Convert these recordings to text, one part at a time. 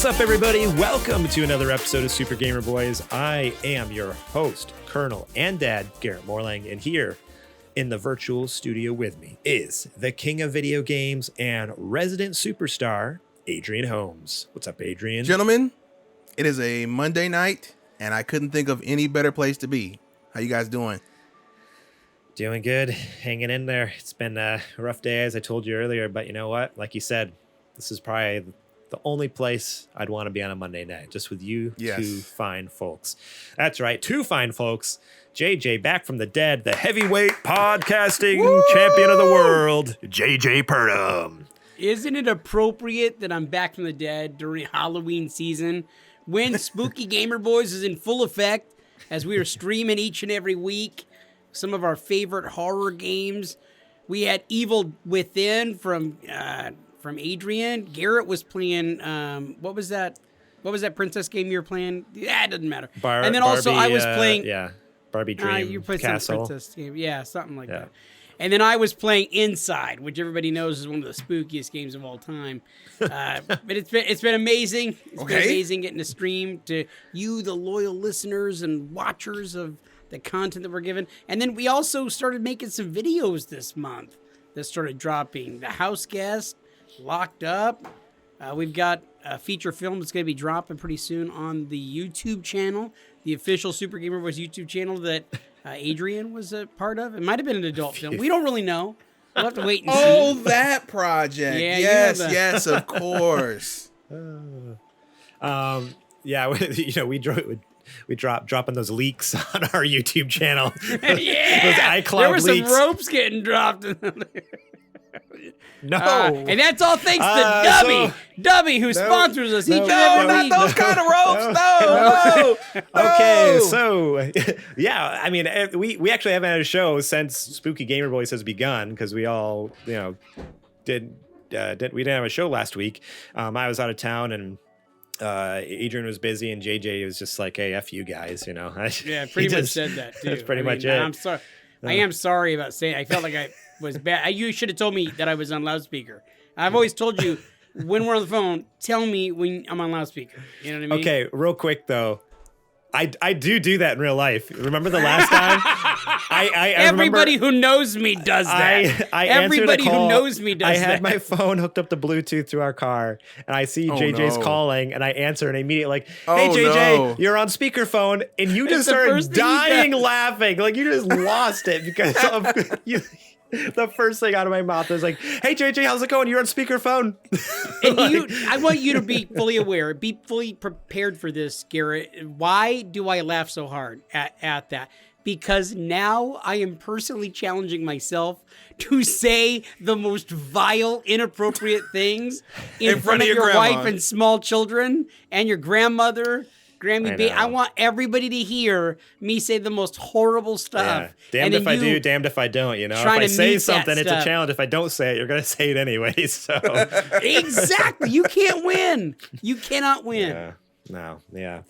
up, everybody? Welcome to another episode of Super Gamer Boys. I am your host, Colonel and Dad, Garrett Morlang, and here in the virtual studio with me is the king of video games and resident superstar, Adrian Holmes. What's up, Adrian? Gentlemen, it is a Monday night, and I couldn't think of any better place to be. How you guys doing? Doing good, hanging in there. It's been a rough day, as I told you earlier, but you know what? Like you said, this is probably the only place I'd want to be on a Monday night, just with you two fine folks. That's right, two fine folks. JJ, back from the dead, the heavyweight podcasting champion of the world, JJ Purdom. Isn't it appropriate that I'm back from the dead during Halloween season when Spooky Gamer Boys is in full effect as we are streaming each and every week some of our favorite horror games? We had Evil Within from Adrian. Garrett was playing, what was that princess game you were playing? Yeah, it doesn't matter. And then also Barbie, I was playing... Barbie Dream you played Castle. Some princess game. Yeah, something like that. And then I was playing Inside, which everybody knows is one of the spookiest games of all time. But it's been amazing. It's been amazing getting to stream to you, the loyal listeners and watchers of the content that we're given. And then we also started making some videos this month that started dropping. The House Guest, Locked Up. We've got a feature film that's going to be dropping pretty soon on the YouTube channel, the official Super Gamer Boys YouTube channel that Adrian was a part of. It might have been an adult film. We don't really know. We'll have to wait and see. Oh, that project. Yeah, yes, of course. We dropping those leaks on our YouTube channel. Yeah, those iCloud there were leaks. some ropes getting dropped. No, and that's all thanks to Dubby, who sponsors us each and every week. Not those kind of ropes. No. Okay, so yeah, I mean, we actually haven't had a show since Spooky Gamer Boys has begun because we all didn't have a show last week. I was out of town and Adrian was busy and JJ was just like, hey, F you guys, Yeah, pretty much said that too. That's pretty much it. I'm sorry. I am sorry about saying I felt like I was bad. You should have told me that I was on loudspeaker. I've always told you when we're on the phone, tell me when I'm on loudspeaker. You know what I mean? Okay, real quick though. I do that in real life. Remember the last time? Everybody who knows me does that. Everybody who knows me does that. I had my phone hooked up to Bluetooth through our car, and I see JJ's calling, and I answer, and I immediately like, hey, JJ, you're on speakerphone, and you just started dying laughing. Like, you just lost it because of you. The first thing out of my mouth was like, hey, JJ, how's it going? You're on speakerphone. And I want you to be fully aware, be fully prepared for this, Garrett. Why do I laugh so hard at that? Because now I am personally challenging myself to say the most vile, inappropriate things in front of your wife and small children and your grandmother. Grammy, I want everybody to hear me say the most horrible stuff. Yeah. Damned if I do, damned if I don't. If I say something, it's a challenge. If I don't say it, you're going to say it anyways. So exactly. You can't win. You cannot win. Yeah. No. Yeah.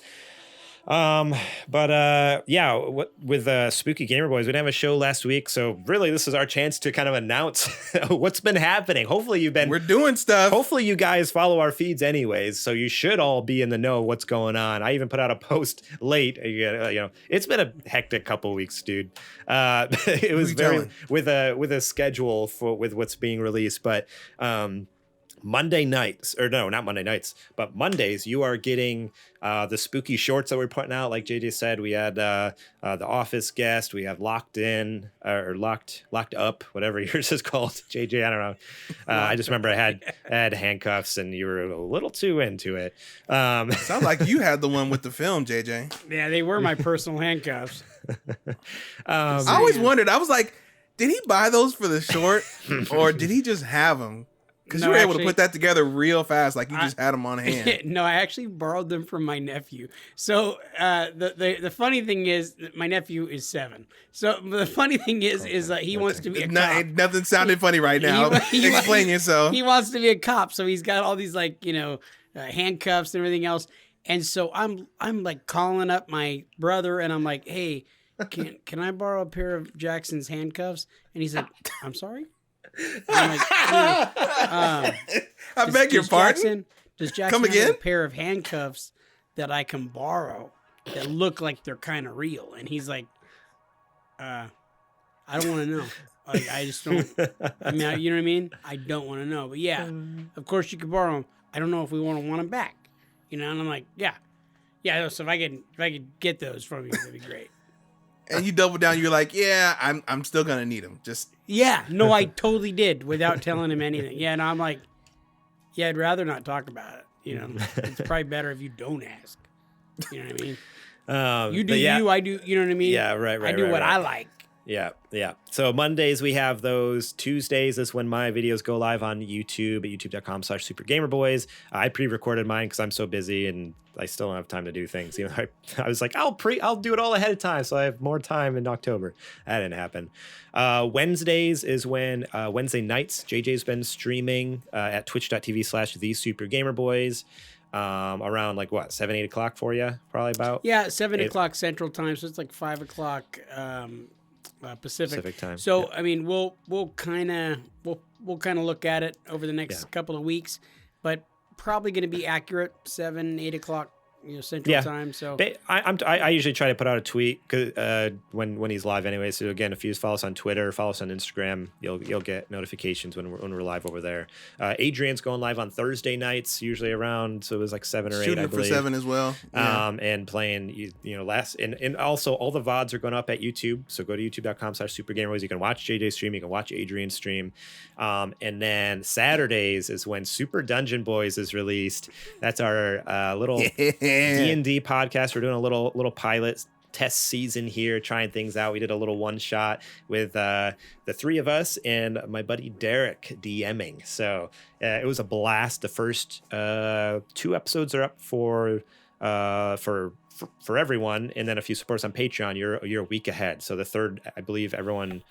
With Spooky Gamer Boys, we didn't have a show last week, so really this is our chance to kind of announce what's been happening. We're doing stuff. Hopefully you guys follow our feeds anyways, so you should all be in the know what's going on. I even put out a post late. It's been a hectic couple weeks, dude. It was with a schedule with what's being released, but Monday nights, or no, not Monday nights, but Mondays, you are getting the spooky shorts that we're putting out. Like JJ said, we had the Office Guest, we have Locked In, or Locked Up, whatever yours is called. JJ, I don't know. I just remember I had handcuffs, and you were a little too into it. Sounds like you had the one with the film, JJ. Yeah, they were my personal handcuffs. I always wondered. I was like, did he buy those for the short, or did he just have them? Because you were able to put that together real fast, like you just had them on hand. No, I actually borrowed them from my nephew. So the funny thing is, that my nephew is 7. So the funny thing is he wants to be a cop. Nothing sounded funny right now. Explain yourself. He wants to be a cop, so he's got all these handcuffs and everything else. And so I'm like calling up my brother, and I'm like, hey, can I borrow a pair of Jackson's handcuffs? And he said, I'm sorry. I'm like, I beg your pardon. Does Jackson have a pair of handcuffs that I can borrow that look like they're kind of real? And he's like, I don't want to know. Like, I just don't. I mean, you know what I mean? I don't want to know. But yeah, of course you could borrow them. I don't know if we want them back. You know, and I'm like, yeah. So if I could get those from you, that'd be great. And you double down. You're like, yeah, I'm still gonna need them. Just no, I totally did without telling him anything. Yeah, and I'm like, yeah, I'd rather not talk about it. You know, it's probably better if you don't ask. You know what I mean? You do you, I do. You know what I mean? Yeah, right. I do what I like. Yeah. So Mondays we have those. Tuesdays is when my videos go live on YouTube at youtube.com/supergamerboys. I pre-recorded mine because I'm so busy and I still don't have time to do things. You know, I was like, I'll do it all ahead of time, so I have more time in October. That didn't happen. Wednesdays is when Wednesday nights JJ's been streaming at twitch.tv/thesupergamerboys. Around like what 7-8 o'clock for you, probably about 7 o'clock Central Time, so it's like 5 o'clock Pacific time. So yeah. I mean, we'll kind of look at it over the next couple of weeks, but probably going to be accurate 7-8 o'clock Central Time. So I usually try to put out a tweet when he's live anyway. So again, if you follow us on Twitter, follow us on Instagram, you'll get notifications when we're live over there. Adrian's going live on Thursday nights, usually around, so it was like 7 or 8, shooting I believe. For 7 as well. Yeah. And playing and also all the VODs are going up at YouTube. So go to youtube.com/supergamerboys. You can watch JJ's stream, you can watch Adrian's stream. And then Saturdays is when Super Dungeon Boys is released. That's our little D&D podcast. We're doing a little pilot test season here, trying things out. We did a little one shot with the three of us and my buddy Derek DMing. So it was a blast. The first 2 episodes are up for everyone, and then if you support us on Patreon, you're a week ahead. So the third, I believe everyone,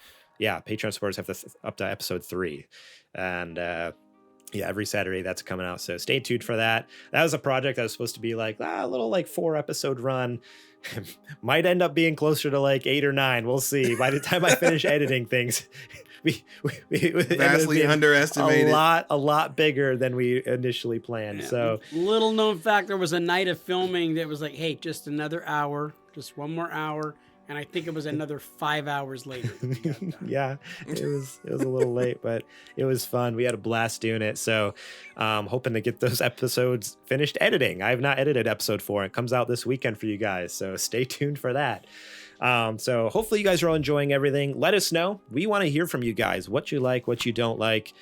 Patreon supporters have up to episode 3, and every Saturday that's coming out. So stay tuned for that. That was a project that was supposed to be like a little 4 episode run. Might end up being closer to 8 or 9. We'll see. By the time I finish editing things, we vastly underestimated. A lot bigger than we initially planned. Yeah. So little known fact, there was a night of filming that was like, hey, just another hour, just one more hour. And I think it was another 5 hours later. Yeah, it was a little late, but it was fun. We had a blast doing it. So hoping to get those episodes finished editing. I have not edited episode 4. It comes out this weekend for you guys. So stay tuned for that. So hopefully you guys are all enjoying everything. Let us know. We want to hear from you guys, what you like, what you don't like.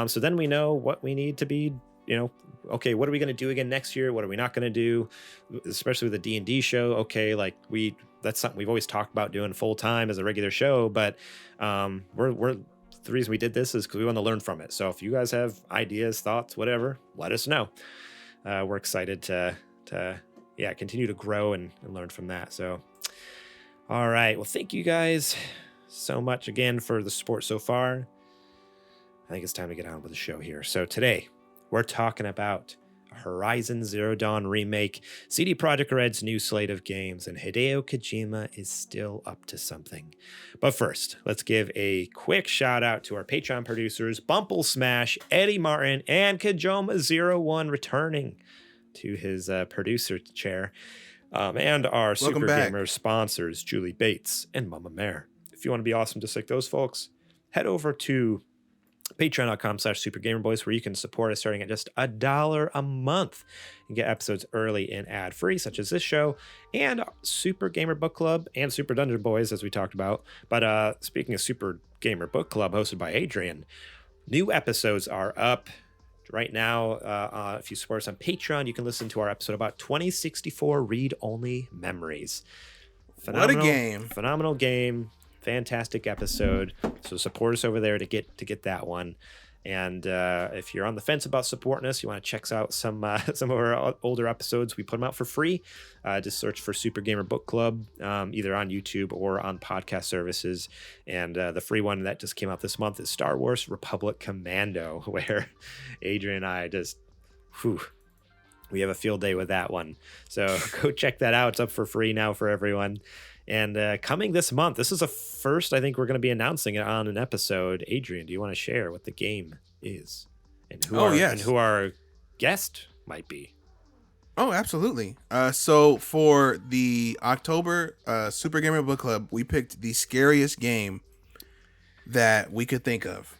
So then we know what we need to be, okay, what are we going to do again next year? What are we not going to do? Especially with the D&D show. Okay, that's something we've always talked about doing full time as a regular show, but we're the reason we did this is because we want to learn from it. So if you guys have ideas, thoughts, whatever, let us know. We're excited to continue to grow and learn from that. So, all right. Well, thank you guys so much again for the support so far. I think it's time to get on with the show here. So today we're talking about Horizon Zero Dawn Remake, CD Projekt Red's new slate of games, and Hideo Kojima is still up to something. But first, let's give a quick shout out to our Patreon producers, Bumble Smash, Eddie Martin, and Kajoma01 returning to his producer chair, and our Super Gamer sponsors, Julie Bates and Mama Mare. If you want to be awesome just like those folks, head over to patreon.com/supergamerboys, where you can support us starting at just $1 a month and get episodes early and ad-free, such as this show and Super Gamer Book Club and Super Dungeon Boys, as we talked about. But speaking of Super Gamer Book Club, hosted by Adrian, new episodes are up right now. If you support us on Patreon, you can listen to our episode about 2064 read-only memories. What a game. Phenomenal game. Fantastic episode. So support us over there to get that one. And if you're on the fence about supporting us, you want to check out some of our older episodes, we put them out for free. Just search for Super Gamer Book Club, either on YouTube or on podcast services. And the free one that just came out this month is Star Wars Republic Commando, where Adrian and I we have a field day with that one. So go check that out. It's up for free now for everyone. And coming this month, this is a first, I think we're going to be announcing it on an episode. Adrian, do you want to share what the game is and who our guest might be. Oh, absolutely. So for the October Super Gamer Book Club, we picked the scariest game that we could think of.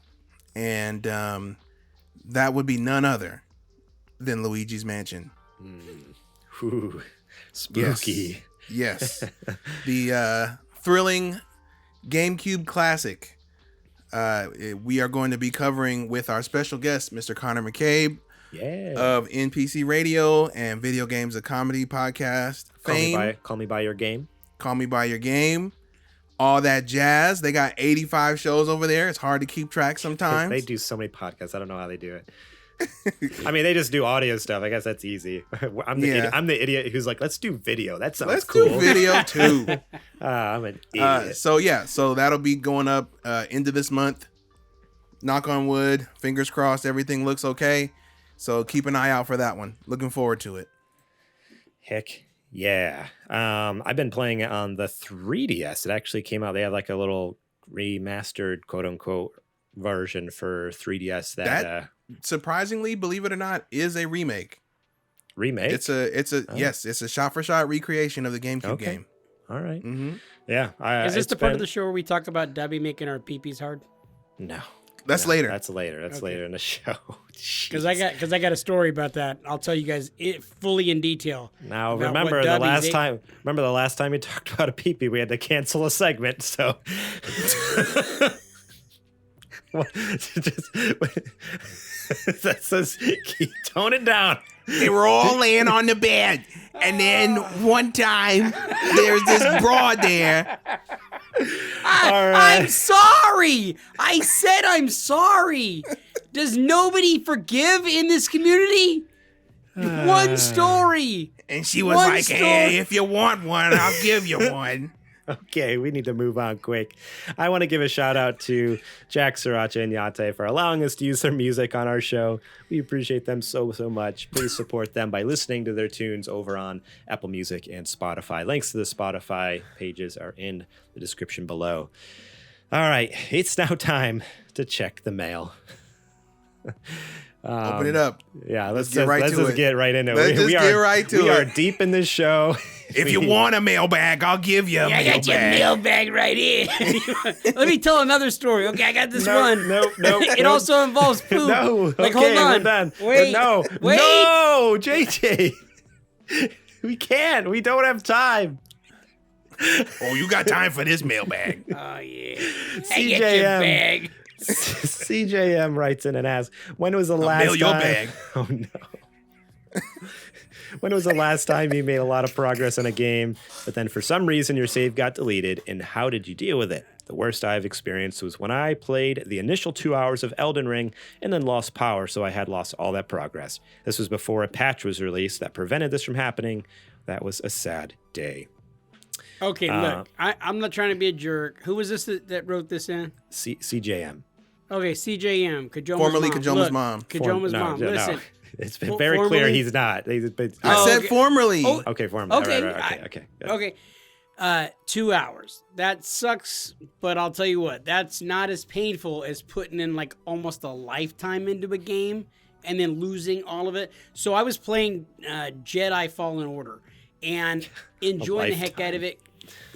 And that would be none other than Luigi's Mansion. Ooh, spooky. Yes. The thrilling GameCube classic. We are going to be covering with our special guest, Mr. Connor McCabe of NPC Radio and Video Games a Comedy podcast fame. Call Me By Your Game. Call Me By Your Game. All that jazz. They got 85 shows over there. It's hard to keep track sometimes. They do so many podcasts. I don't know how they do it. I mean, they just do audio stuff. I guess that's easy. I'm the idiot who's like, let's do video. That sounds cool. Let's do video too. I'm an idiot. So that'll be going up into this month. Knock on wood. Fingers crossed. Everything looks okay. So keep an eye out for that one. Looking forward to it. Heck yeah. I've been playing it on the 3DS. It actually came out. They have like a little remastered, quote unquote, version for 3DS that surprisingly, believe it or not, is a remake. Remake? It's a shot for shot recreation of the GameCube game. All right. Mm-hmm. Yeah. Is this the part of the show where we talk about Debbie making our peepees hard? No. That's later. That's later. That's later in the show. Because I got a story about that. I'll tell you guys it fully in detail. Now remember the last time you talked about a peepee, we had to cancel a segment. So that says keep tone it down. They were all laying on the bed, and then one time there's this broad there. I'm sorry. I said I'm sorry. Does nobody forgive in this community? One story. And she was like, hey, if you want one, I'll give you one. Okay, we need to move on quick. I want to give a shout out to Jack, Sriracha, and Yate for allowing us to use their music on our show. We appreciate them so much. Please support them by listening to their tunes over on Apple Music and Spotify. Links to the Spotify pages are in the description below. All right, it's now time to check the mail. Open it up. Yeah, let's get right into it. We are deep in this show. If you want a mailbag, I'll give you a mailbag. I got your mailbag right here. Let me tell another story. Okay, I got this one. No. It also involves poop. No. Like, okay, hold on. We're done. Wait. No, JJ. We can't. We don't have time. Oh, you got time for this mailbag. Oh, yeah. I get your bag. CJM writes in and asks, when was the last mail your time? Bag. Oh, no. When was the last time you made a lot of progress on a game, but then for some reason your save got deleted, and how did you deal with it? The worst I've experienced was when I played the initial 2 hours of Elden Ring and then lost power, so I had lost all that progress. This was before a patch was released that prevented this from happening. That was a sad day. Okay, look, I'm not trying to be a jerk. Who was this that wrote this in? CJM. Okay, CJM, Kojoma's formerly mom. Kojoma's mom. Kojoma's mom. Listen. No. It's been very clear he's not. I said formerly. Oh, okay, formerly. Okay. Okay. 2 hours. That sucks, but I'll tell you what. That's not as painful as putting in like almost a lifetime into a game and then losing all of it. So I was playing Jedi Fallen Order and enjoying the heck out of it.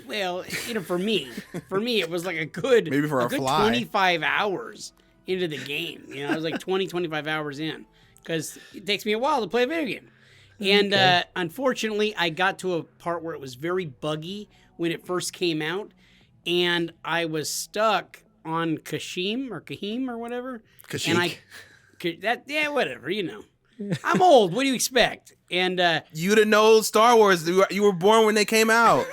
Well, for me, it was like a good, maybe for a good fly. 25 hours into the game. I was like 25 hours in because it takes me a while to play a video game. And unfortunately, I got to a part where it was very buggy when it first came out, and I was stuck on Kahim or whatever. Kashyyyk. And whatever, I'm old. What do you expect? And you didn't know Star Wars. You were born when they came out.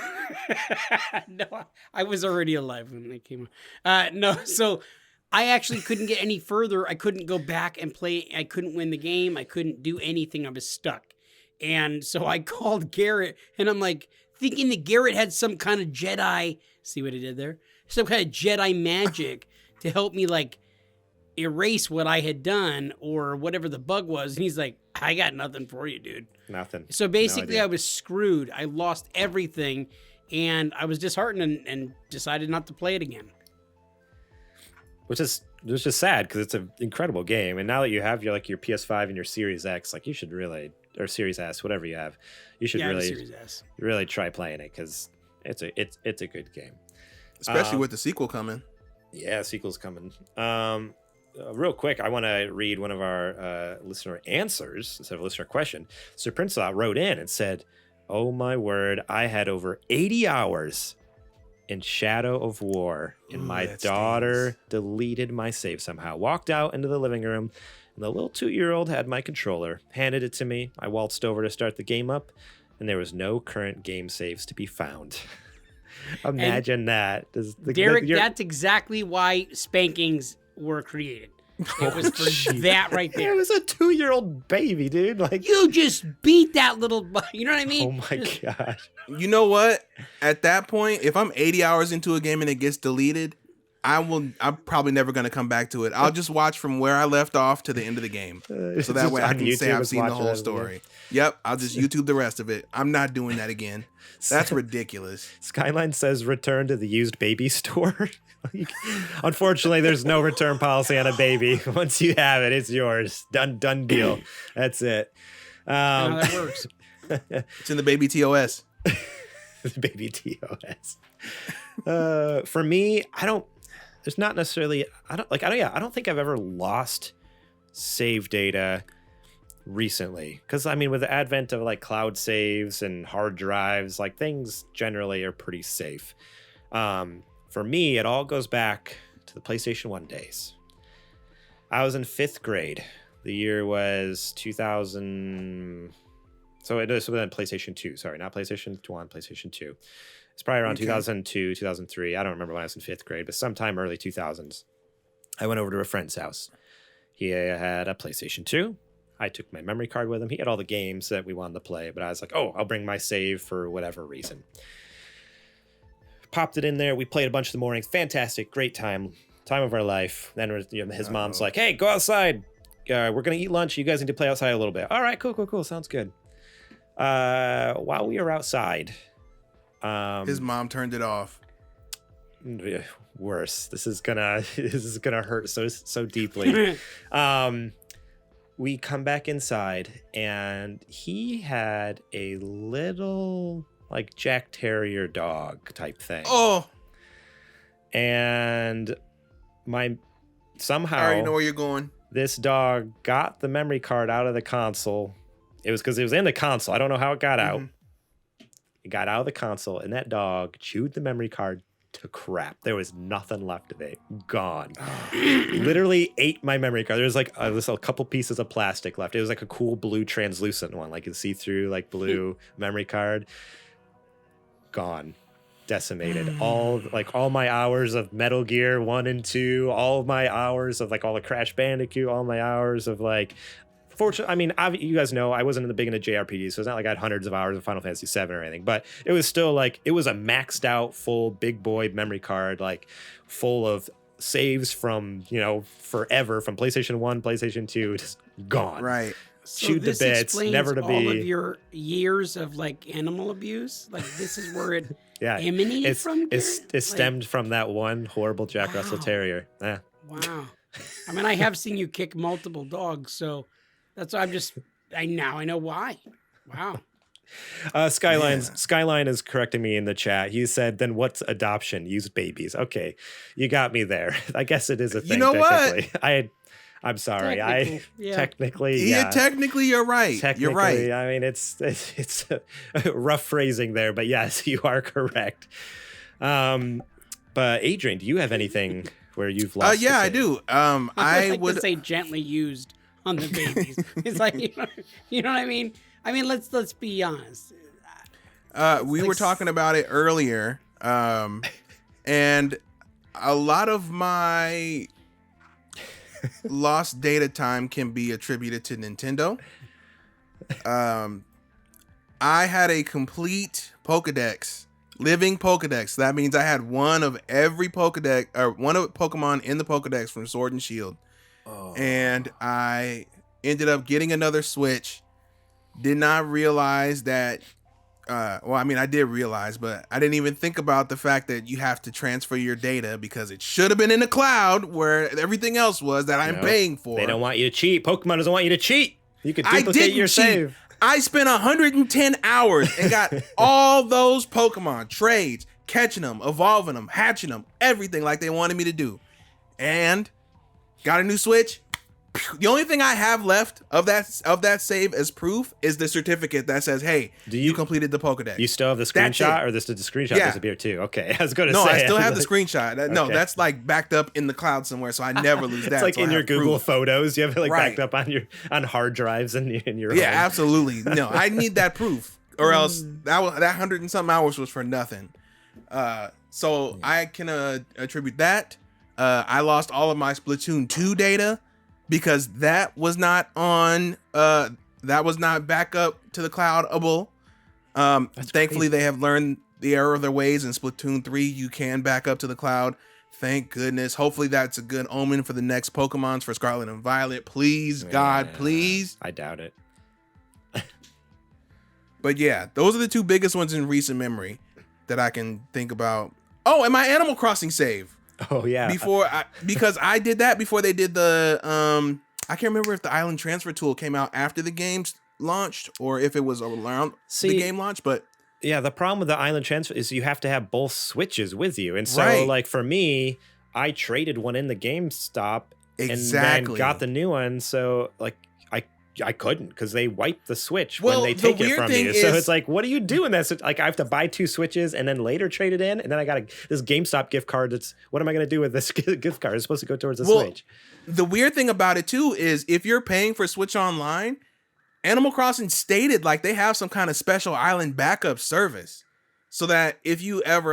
No, I was already alive when they came out. No, so I actually couldn't get any further. I couldn't go back and play. I couldn't win the game. I couldn't do anything. I was stuck. And so I called Garrett, and I'm like, thinking that Garrett had some kind of Jedi, see what he did there? Some kind of Jedi magic to help me, like, erase what I had done or whatever the bug was. And he's like, I got nothing for you, dude. Nothing. So basically, I was screwed. I lost everything, and I was disheartened and decided not to play it again. Which is it's just sad because it's an incredible game. And now that you have your PS5 and your Series X, like you should really, or Series S, whatever you have, you should really try playing it because it's a good game. Especially with the sequel coming. Yeah, sequel's coming. Real quick, I want to read one of our listener answers instead of a listener question. Sir Princelot wrote in and said, "Oh my word, I had over 80 hours in Shadow of War, and my daughter deleted my save somehow. Walked out into the living room, and the little 2-year-old had my controller, handed it to me. I waltzed over to start the game up, and there was no current game saves to be found." Imagine that. Derek, that's exactly why spankings were created. It was for that right there. It was a 2-year-old baby, dude. Like, you just beat that little, you know what I mean? Oh my gosh. You know what? At that point, if I'm 80 hours into a game and it gets deleted, I'm probably never going to come back to it. I'll just watch from where I left off to the end of the game. So that way I can say I've seen the whole story. Yep, I'll just YouTube the rest of it. I'm not doing that again. That's ridiculous. Skyline says return to the used baby store. Unfortunately, there's no return policy on a baby. Once you have it, it's yours. Done deal. That's it. How that works. It's in the baby TOS. The baby TOS. For me, I don't think I've ever lost save data recently, because I mean, with the advent of like cloud saves and hard drives, like things generally are pretty safe. For me, it all goes back to the PlayStation 1 days. I was in 5th grade. The year was 2000. So it was within PlayStation 2. Sorry, not PlayStation 1, PlayStation 2. It's probably around 2002, 2003. I don't remember when I was in 5th grade, but sometime early 2000s. I went over to a friend's house. He had a PlayStation 2. I took my memory card with him. He had all the games that we wanted to play, but I was like, oh, I'll bring my save for whatever reason. Popped it in there. We played a bunch of the mornings. Fantastic. Great time of our life. Then his mom's like, hey, go outside. We're going to eat lunch. You guys need to play outside a little bit. All right, cool. Sounds good. While we were outside, his mom turned it off. Worse. This is gonna hurt so deeply. We come back inside, and he had a little like Jack Terrier dog type thing. Oh. And somehow I already know where you're going. This dog got the memory card out of the console. It was because it was in the console. I don't know how it got out. It got out of the console, and that dog chewed the memory card to crap. There was nothing left of it. Gone. Literally ate my memory card. There was like a couple pieces of plastic left. It was like a cool blue translucent one, like you see through like blue memory card. Gone. Decimated. All my hours of Metal Gear 1 and 2, all of my hours of like all the Crash Bandicoot, all my hours of like fortunately, I mean, you guys know I wasn't in the big into JRPGs, so it's not like I had hundreds of hours of Final Fantasy VII or anything, but it was still like, it was a maxed out full big boy memory card, like full of saves from, forever, from PlayStation 1, PlayStation 2, just gone. Right. Chewed to bits, never to be. All of your years of like animal abuse, like this is where it emanated from. It stemmed from that one horrible Jack Russell Terrier. Yeah. Wow. I mean, I have seen you kick multiple dogs, so that's why I know why. Wow. Skyline is correcting me in the chat. He said, then what's adoption? Use babies. Okay. You got me there. I guess it is a thing. You know what? I'm sorry. Technically, you're right. You're right. I mean, it's rough phrasing there, but yes, you are correct. But Adrian, do you have anything where you've lost? Yeah, I do. I would say gently used on the babies. It's like, you know what I mean? I mean, let's be honest. We were talking about it earlier, and a lot of my lost data time can be attributed to Nintendo. I had a complete Pokedex, living Pokedex. That means I had one of every Pokedex, or one of Pokemon in the Pokedex from Sword and Shield. Oh. And I ended up getting another Switch. Did not realize that well, I mean, I did realize, but I didn't even think about the fact that you have to transfer your data because it should have been in the cloud where everything else was that I'm paying for. They don't want you to cheat. Pokemon doesn't want you to cheat. You could I duplicate didn't your cheat. save. I spent 110 hours and got all those Pokemon trades, catching them, evolving them, hatching them, everything like they wanted me to do. And got a new Switch. The only thing I have left of that save as proof is the certificate that says, "Hey, you completed the Pokedex." You still have the screenshot, or did the screenshot disappear too? Okay, I was going to say. No, I still have the screenshot. No, that's like backed up in the cloud somewhere, so I never lose that. It's like so in your Google Photos, you have it like backed up on hard drives in your Yeah, home. absolutely. No, I need that proof, or else that 100 and something hours was for nothing. So I can attribute that. I lost all of my Splatoon 2 data because that was not on. That was not back up to the cloudable. Thankfully, they have learned the error of their ways. In Splatoon 3, you can back up to the cloud. Thank goodness. Hopefully, that's a good omen for the next Pokemons for Scarlet and Violet. Please, God, please. I doubt it. But yeah, those are the two biggest ones in recent memory that I can think about. Oh, and my Animal Crossing save. Oh yeah. Because I did that before they did the I can't remember if the island transfer tool came out after the game's launched or if it was around the game launch, but yeah, the problem with the island transfer is you have to have both Switches with you. And so like for me, I traded one in the GameStop and then got the new one. So like I couldn't because they wiped the Switch when they take it from you. So it's like, what are you doing? That's like I have to buy two Switches and then later trade it in, and then I got this GameStop gift card. That's what am I going to do with this gift card? It's supposed to go towards the Switch. The weird thing about it too is if you're paying for Switch Online, Animal Crossing stated like they have some kind of special island backup service, so that if you ever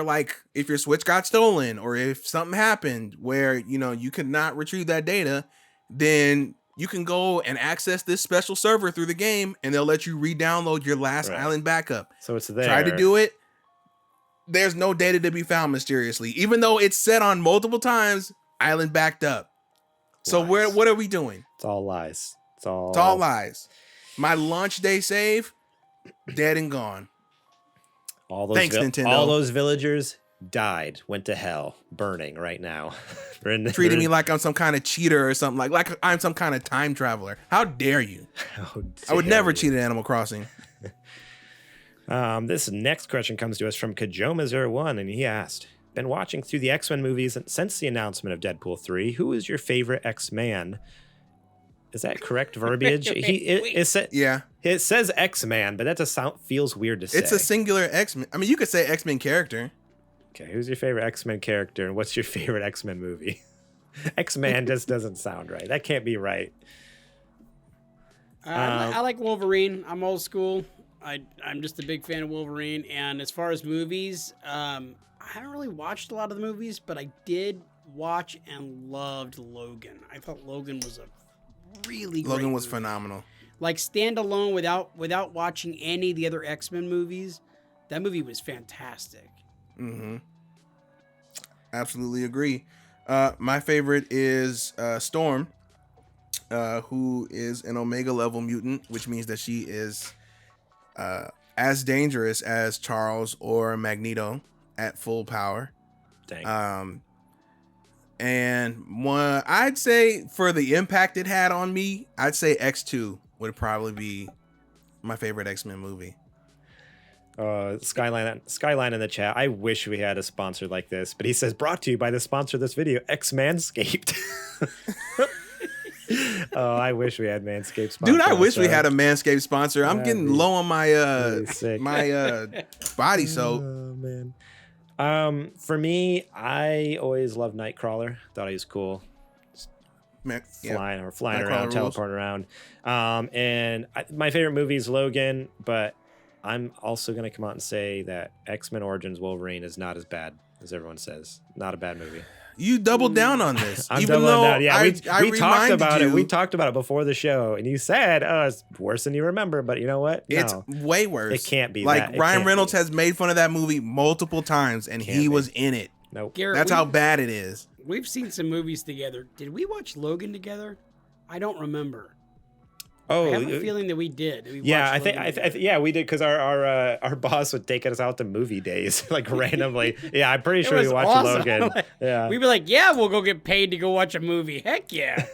if your Switch got stolen or if something happened where you could not retrieve that data, then you can go and access this special server through the game, and they'll let you re-download your last island backup. So it's there. Try to do it. There's no data to be found mysteriously, even though it's said on multiple times, island backed up. So what are we doing? It's all lies. It's all lies. My launch day save, dead and gone. Thanks, Nintendo. All those villagers died, went to hell, burning right now. Treating me like I'm some kind of cheater or something, like I'm some kind of time traveler. How dare you? I would never cheat at Animal Crossing. This next question comes to us from Kajoma01, and he asked, been watching through the X-Men movies since the announcement of Deadpool 3. Who is your favorite X-Man? Is that correct verbiage? It says X-Man, but that just feels weird to say. It's a singular X-Men. I mean, you could say X-Men character. Okay, who's your favorite X-Men character, and what's your favorite X-Men movie? X-Man just doesn't sound right. That can't be right. I like Wolverine. I'm old school. I'm just a big fan of Wolverine. And as far as movies, I haven't really watched a lot of the movies, but I did watch and loved Logan. I thought Logan was a really great Logan was movie. Phenomenal. Like standalone without watching any of the other X-Men movies, that movie was fantastic. Mm-hmm. Absolutely agree. My favorite is Storm, who is an Omega level mutant, which means that she is as dangerous as Charles or Magneto at full power. Dang. And one, I'd say for the impact it had on me, I'd say X2 would probably be my favorite X-Men movie. Skyline in the chat. I wish we had a sponsor like this, but he says brought to you by the sponsor of this video, X-Manscaped. Oh, I wish we had Manscaped sponsor. Dude, I wish we had a Manscaped sponsor. I'm getting low on my body soap. Oh man. For me, I always loved Nightcrawler. Thought he was cool. Flying around, teleporting around. And my favorite movie is Logan, but I'm also going to come out and say that X-Men Origins Wolverine is not as bad as everyone says. Not a bad movie. You doubled down on this. I'm doubling down. Yeah, we talked about it. We talked about it before the show, and you said, it's worse than you remember. But you know what? No, it's way worse. It can't be. Like Ryan Reynolds has made fun of that movie multiple times, and he was in it. Nope. Garrett, that's how bad it is. We've seen some movies together. Did we watch Logan together? I don't remember. Oh, I have a feeling that we did. Yeah, I think yeah, we did because our boss would take us out to movie days like randomly. Yeah, I'm pretty sure we watched awesome. Logan. Yeah, we'd be like, yeah, we'll go get paid to go watch a movie. Heck yeah.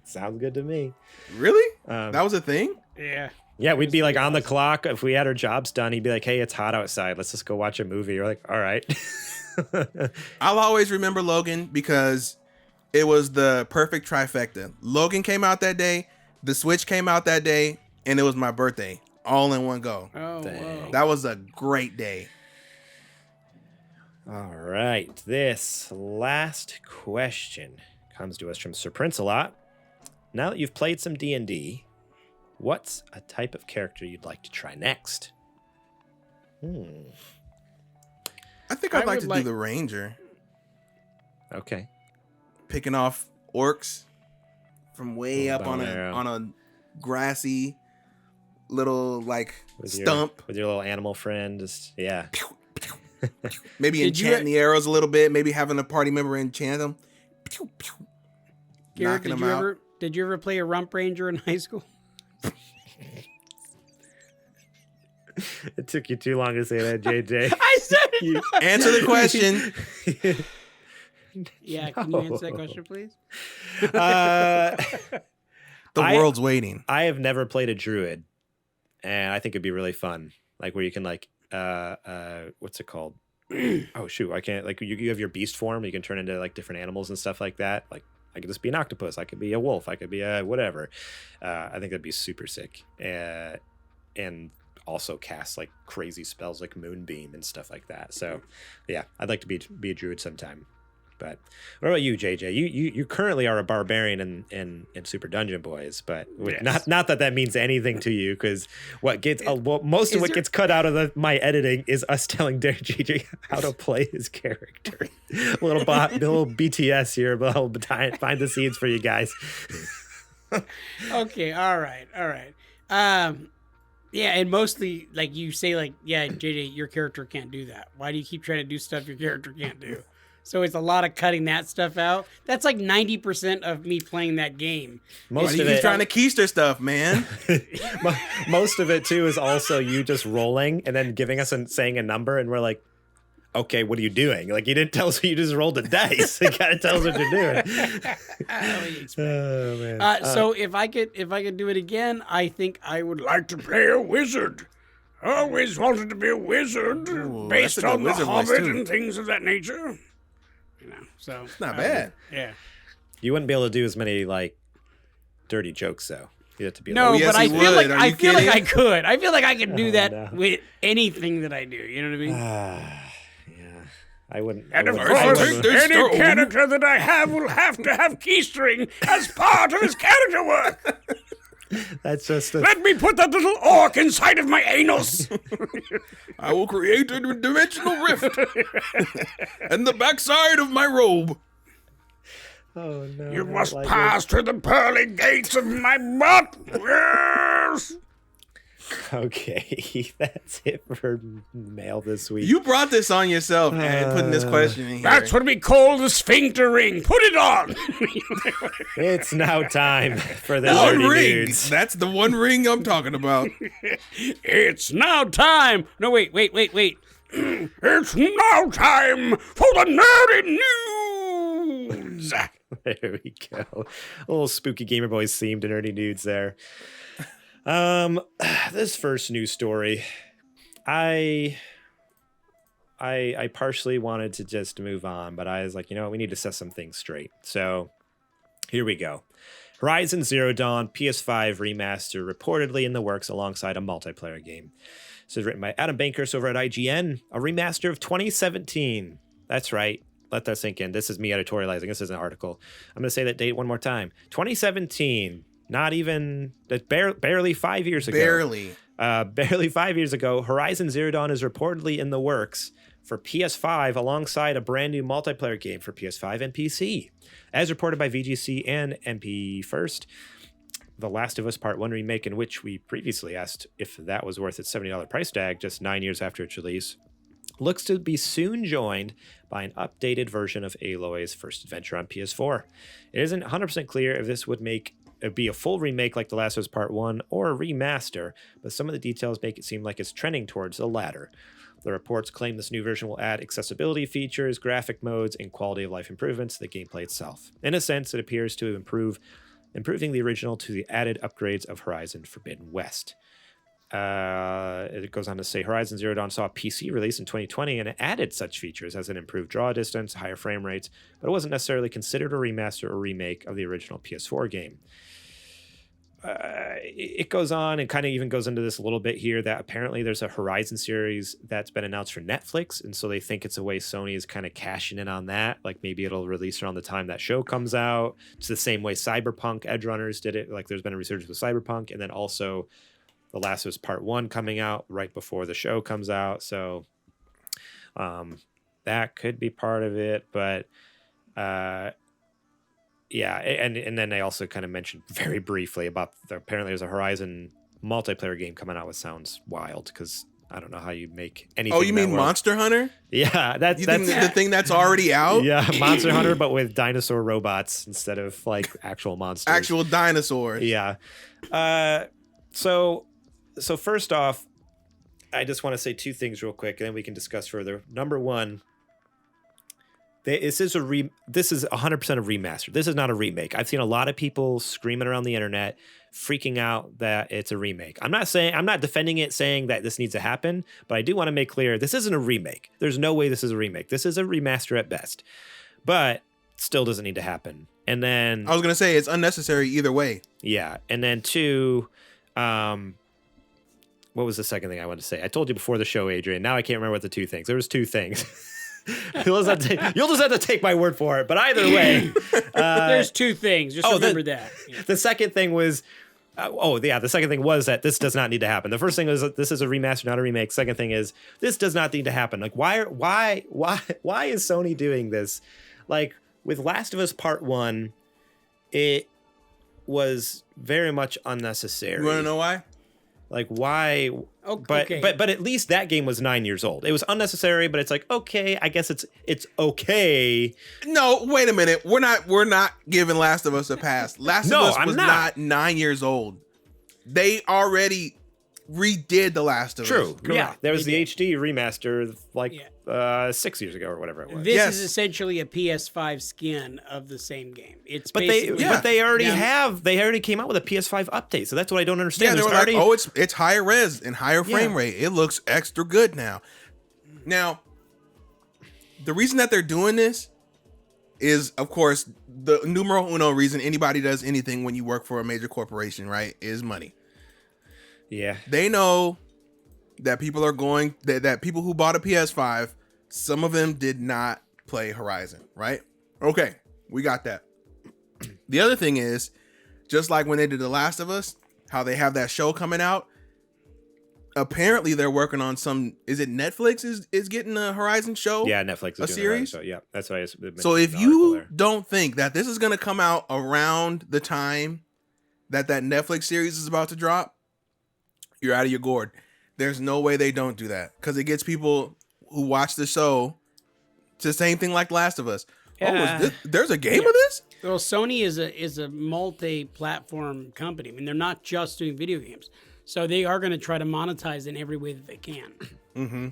Sounds good to me. Really? That was a thing? Yeah. Yeah, we'd be like on the clock. If we had our jobs done, he'd be like, hey, it's hot outside. Let's just go watch a movie. We're like, all right. I'll always remember Logan because it was the perfect trifecta. Logan came out that day, the Switch came out that day, and it was my birthday. All in one go. Oh, wow. That was a great day. All right. This last question comes to us from Sir Prince-A-Lot. Now that you've played some D&D, what's a type of character you'd like to try next? I think I'd like to do the Ranger. Okay. Picking off orcs from way up on a grassy little like stump. With your little animal friend. Just, yeah. Maybe enchanting the arrows a little bit. Maybe having a party member enchant them. Garrett, did you ever play a Rump Ranger in high school? It took you too long to say that, JJ. I said it. Answer the question. Yeah, can you answer that question, please? The world's waiting. I have never played a druid, and I think it'd be really fun. Like where you can like, what's it called? Oh shoot, I can't. Like you have your beast form. You can turn into like different animals and stuff like that. Like I could just be an octopus. I could be a wolf. I could be a whatever. I think that'd be super sick. And also cast like crazy spells like Moonbeam and stuff like that. So yeah, I'd like to be a druid sometime. But what about you, JJ? You currently are a barbarian in Super Dungeon Boys, but yes. not that means anything to you, because what gets most of what gets cut out of my editing is us telling JJ how to play his character. little BTS here, but I'll find the scenes for you guys. Okay, all right. Yeah, and mostly like you say, like, yeah, JJ, your character can't do that. Why do you keep trying to do stuff your character can't do? So it's a lot of cutting that stuff out. That's like 90% of me playing that game. Most of it trying to keister stuff, man. Most of it too is also you just rolling and then giving us saying a number, and we're like, okay, what are you doing? Like you didn't tell us you just rolled a dice. You gotta tell us what you're doing. Oh, man. So if I could do it again, I think I would like to play a wizard. I always wanted to be a wizard, based on The Hobbit and things of that nature. You know, so it's not bad. Yeah. You wouldn't be able to do as many like dirty jokes though. You have to be but I feel like I could. I feel like I could do that no. with anything that I do. You know what I mean? Yeah. I wouldn't. And of course, any character that I have will have to have keystering as part of his character work. That's just Let me put that little orc inside of my anus. I will create a dimensional rift and the backside of my robe. Oh no! You must pass through the pearly gates of my butt. Yes. Okay, that's it for mail this week. You brought this on yourself and putting this question in here. That's what we call the sphincter ring. Put it on. It's now time for the one nerdy ring. nudes. That's the one ring I'm talking about. It's now time. No, wait. It's now time for the nerdy nudes. There we go. A little spooky Gamer Boys themed nerdy nudes there. This first news story, I partially wanted to just move on, but I was like, you know what, we need to set some things straight. So here we go. Horizon Zero Dawn PS5 Remaster reportedly in the works alongside a multiplayer game. This is written by Adam Bankhurst over at IGN, a remaster of 2017. That's right. Let that sink in. This is me editorializing. This is an article. I'm going to say that date one more time. 2017. Not even barely 5 years ago. Barely 5 years ago, Horizon Zero Dawn is reportedly in the works for PS5 alongside a brand new multiplayer game for PS5 and PC. As reported by VGC and MP First, The Last of Us Part 1 remake, in which we previously asked if that was worth its $70 price tag just 9 years after its release, looks to be soon joined by an updated version of Aloy's first adventure on PS4. It isn't 100% clear if this would make it'd be a full remake like The Last of Us Part 1 or a remaster, but some of the details make it seem like it's trending towards the latter. The reports claim this new version will add accessibility features, graphic modes, and quality of life improvements to the gameplay itself. In a sense, it appears to improving the original to the added upgrades of Horizon Forbidden West. It goes on to say Horizon Zero Dawn saw a PC release in 2020 and it added such features as an improved draw distance, higher frame rates, but it wasn't necessarily considered a remaster or remake of the original PS4 game. It goes on and kind of even goes into this a little bit here that apparently there's a Horizon series that's been announced for Netflix, and so they think it's a way Sony is kind of cashing in on that. Like maybe it'll release around the time that show comes out. It's the same way Cyberpunk Edgerunners did it. Like there's been a resurgence with Cyberpunk, and then also The Last of Us Part 1 coming out right before the show comes out. So that could be part of it. But yeah, and then they also kind of mentioned very briefly about apparently there's a Horizon multiplayer game coming out, which sounds wild because I don't know how you make anything. Oh, you mean Monster Hunter? Yeah, that's the thing that's already out. Yeah, Monster Hunter, but with dinosaur robots instead of like actual monsters. Actual dinosaurs. Yeah. So first off, I just want to say two things real quick, and then we can discuss further. Number one, this is 100% a remaster. This is not a remake. I've seen a lot of people screaming around the internet, freaking out that it's a remake. I'm not defending it, saying that this needs to happen, but I do want to make clear this isn't a remake. There's no way this is a remake. This is a remaster at best, but still doesn't need to happen. And then I was gonna say it's unnecessary either way. Yeah, and then two, what was the second thing I wanted to say? I told you before the show, Adrian. Now I can't remember what the two things. There was two things. You'll just have to take my word for it. But either way, there's two things. Just remember that. Yeah. The second thing was, the second thing was that this does not need to happen. The first thing was that this is a remaster, not a remake. Second thing is this does not need to happen. Like why is Sony doing this? Like with Last of Us Part 1, it was very much unnecessary. You want to know why? Like why? Okay. But at least that game was 9 years old. It was unnecessary, but it's like okay, I guess it's okay. No, wait a minute. We're not giving Last of Us a pass. Last of Us was not 9 years old. They already redid The Last of Us. True. Yeah, there was the HD remaster 6 years ago or whatever it was. This is essentially a PS5 skin of the same game. But they already came out with a PS5 update, so that's what I don't understand. Yeah, they were like, it's higher res and higher frame rate. It looks extra good now. Now, the reason that they're doing this is, of course, the numero uno reason anybody does anything when you work for a major corporation, right, is money. Yeah. They know that people are going, that people who bought a PS5, some of them did not play Horizon, right? Okay, we got that. The other thing is, just like when they did The Last of Us, how they have that show coming out, apparently they're working on some, is it Netflix is getting a Horizon show? Yeah, Netflix is a series? Show. Yeah, that's why I So if you don't think that this is going to come out around the time that Netflix series is about to drop, you're out of your gourd. There's no way they don't do that, because it gets people who watch the show to the same thing like Last of Us. There's a game of this? Well, Sony is a multi-platform company. I mean, they're not just doing video games, so they are going to try to monetize in every way that they can. Mm-hmm.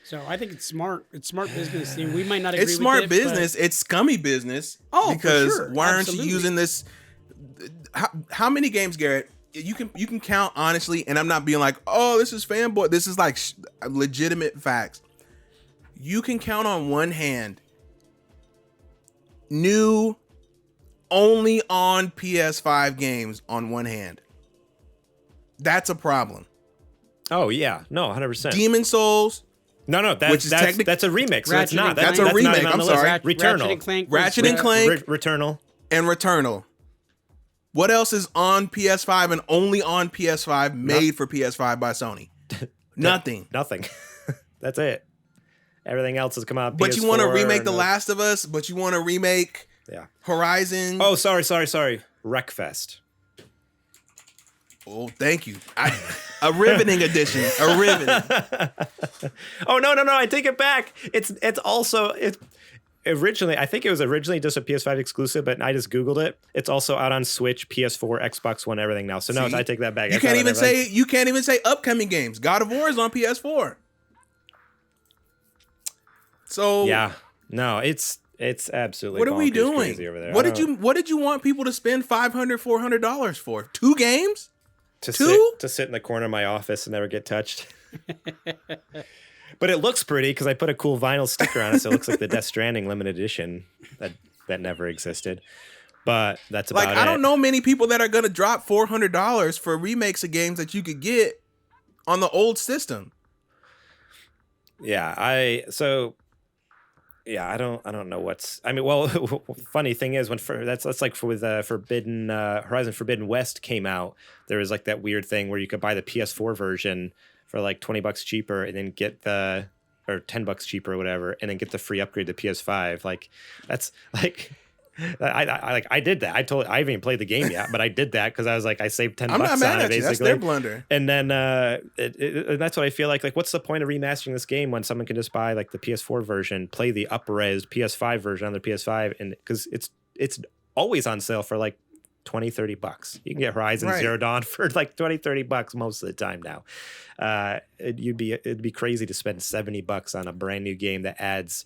So I think it's smart. It's smart business. We might not agree with it. It's smart business. It's scummy business. Oh, because for sure. Why aren't you using this? How many games, Garrett? You can count honestly, and I'm not being like, oh, this is fanboy. This is like legitimate facts. You can count on one hand new only on PS5 games on one hand. That's a problem. Oh yeah, no, 100%. Demon Souls. No, that's a remix. So it's not. That's a remake. I'm sorry. Returnal. Ratchet and Clank. Returnal. And Returnal. What else is on PS5 and only on PS5 made for PS5 by Sony? Nothing. Nothing. That's it. Everything else has come out. But you want to remake The Last of Us, but you want to remake Horizon. Oh, sorry. Wreckfest. Oh, thank you. A riveting edition. A riveting. Oh, no. I take it back. It's also originally, I think it was originally just a PS5 exclusive, but I just Googled it. It's also out on Switch, PS4, Xbox One, everything now. So no, I take that back. You can't even say upcoming games. God of War is on PS4. So yeah, no, it's absolutely. What are we doing? Over there. What did you want people to spend $500, $400 for? 2 games? To sit in the corner of my office and never get touched. But it looks pretty because I put a cool vinyl sticker on it, so it looks like the Death Stranding limited edition that never existed. But that's about it. I don't know many people that are going to drop $400 for remakes of games that you could get on the old system. Yeah, I don't know what's. I mean, well, funny thing is that's like with Horizon Forbidden West came out. There was like that weird thing where you could buy the PS4 version for like $20 cheaper, and then get or $10 cheaper or whatever, and then get the free upgrade to PS5. Like that's like. I did that. I haven't even played the game yet, but I did that because I was like, I saved $10 on it, basically. That's their blunder. And then and that's what I feel like. Like, what's the point of remastering this game when someone can just buy like the PS4 version, play the up-res PS5 version on their PS5, and because it's always on sale for like $20-$30. You can get Horizon Zero Dawn for like $20-$30 most of the time now. It'd be crazy to spend $70 on a brand new game that adds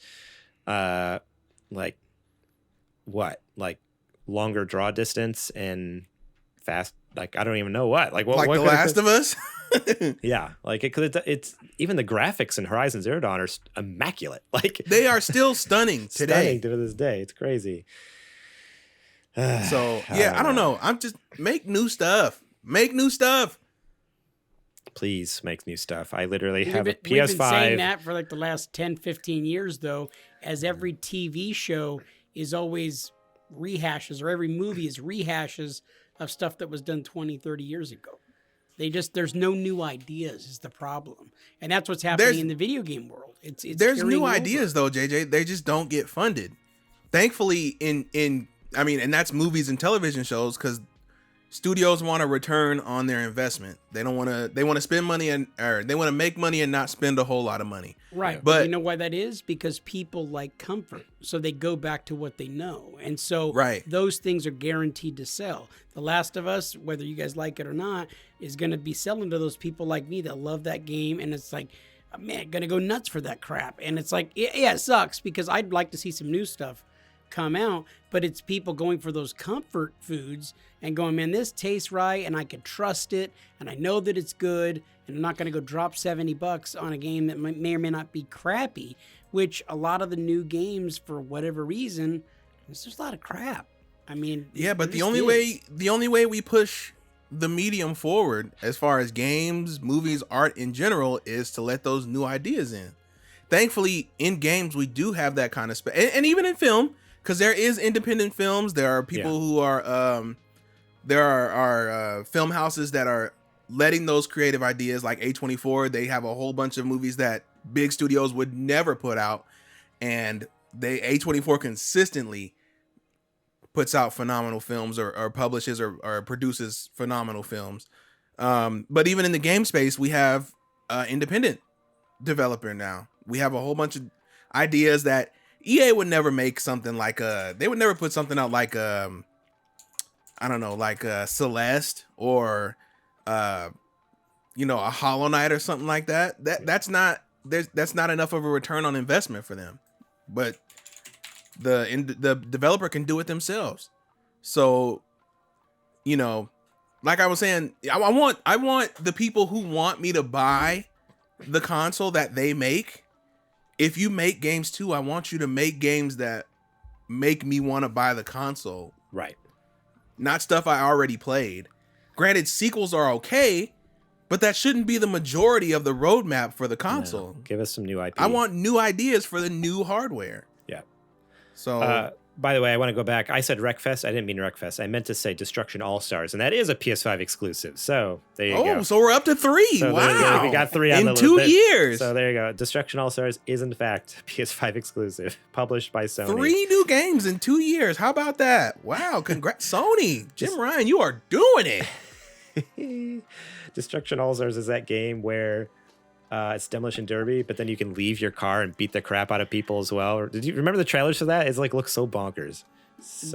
like longer draw distance and fast, like I don't even know what The Last of Us. Yeah, like it's even the graphics in Horizon Zero Dawn are immaculate. Like they are still stunning today. To this day, it's crazy. So yeah, I don't know. I'm just make new stuff. Please make new stuff. I literally have a PS5. We've been saying that for like the last 10-15 years, though, as every TV show is always rehashes, or every movie is rehashes of stuff that was done 20-30 years ago. There's no new ideas is the problem, and that's what's happening in the video game world. There's new ideas though, JJ. They just don't get funded. Thankfully, and that's movies and television shows, because studios want a return on their investment. They want to spend money they want to make money and not spend a whole lot of money. Right. But you know why that is? Because people like comfort. So they go back to what they know. And so those things are guaranteed to sell. The Last of Us, whether you guys like it or not, is going to be selling to those people like me that love that game. And it's like, man, going to go nuts for that crap. And it's like, yeah, it sucks because I'd like to see some new stuff come out, but it's people going for those comfort foods and going, man, this tastes right and I can trust it and I know that it's good and I'm not going to go drop $70 on a game that may or may not be crappy, which a lot of the new games, for whatever reason, there's just a lot of crap. I mean, yeah, but the only way we push the medium forward as far as games, movies, art in general is to let those new ideas in. Thankfully, in games, we do have that kind of space, and even in film, because there is independent films. There are people who are, there are film houses that are letting those creative ideas, like A24. They have a whole bunch of movies that big studios would never put out, and A24 consistently puts out phenomenal films, or publishes or produces phenomenal films. But even in the game space, we have independent developer now. We have a whole bunch of ideas that EA would never make something like they would never put something out like I don't know, like Celeste or a Hollow Knight or something like that. That's not enough of a return on investment for them. But the developer can do it themselves. So, like I was saying, I want the people who want me to buy the console that they make. If you make games too, I want you to make games that make me want to buy the console. Right. Not stuff I already played. Granted, sequels are okay, but that shouldn't be the majority of the roadmap for the console. No, give us some new IP. I want new ideas for the new hardware. Yeah. So, by the way, I want to go back. I said Wreckfest. I didn't mean Wreckfest. I meant to say Destruction All-Stars, and that is a PS5 exclusive. So there you go. Oh, so we're up to 3. So wow. We got 3 on in 2 years. So there you go. Destruction All-Stars is, in fact, PS5 exclusive, published by Sony. 3 new games in 2 years. How about that? Wow. Congrats, Sony. Jim Ryan, you are doing it. Destruction All-Stars is that game where It's Demolition Derby, but then you can leave your car and beat the crap out of people as well. Or, did you remember the trailers for that? It's like looks so bonkers.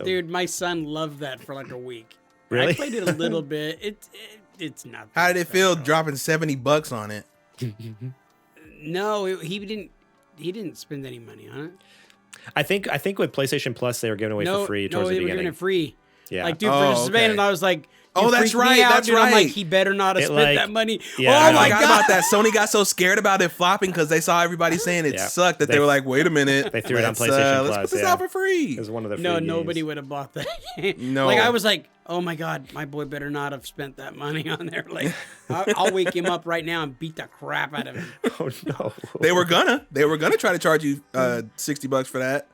Dude, my son loved that for like a week. Really? I played it a little bit. It's not. How did it feel dropping $70 on it? No, he didn't spend any money on it. I think with PlayStation Plus they were giving away for free towards the beginning. No, they were giving it free. Yeah. Like, dude, for Spain, and I was like, oh, that's right. That's dude. right. I'm like, he better not have spent that money. Yeah, oh I my forgot god! about that. Sony got so scared about it flopping because they saw everybody saying it sucked that they were like, "Wait a minute." They threw it on PlayStation Plus. Let's put this out for free. It was one of the free No, games. nobody would have bought that. No. Like I was like, oh my god, my boy better not have spent that money on there. Like, I'll wake him up right now and beat the crap out of him. Oh no. They were gonna try to charge you $60 for that.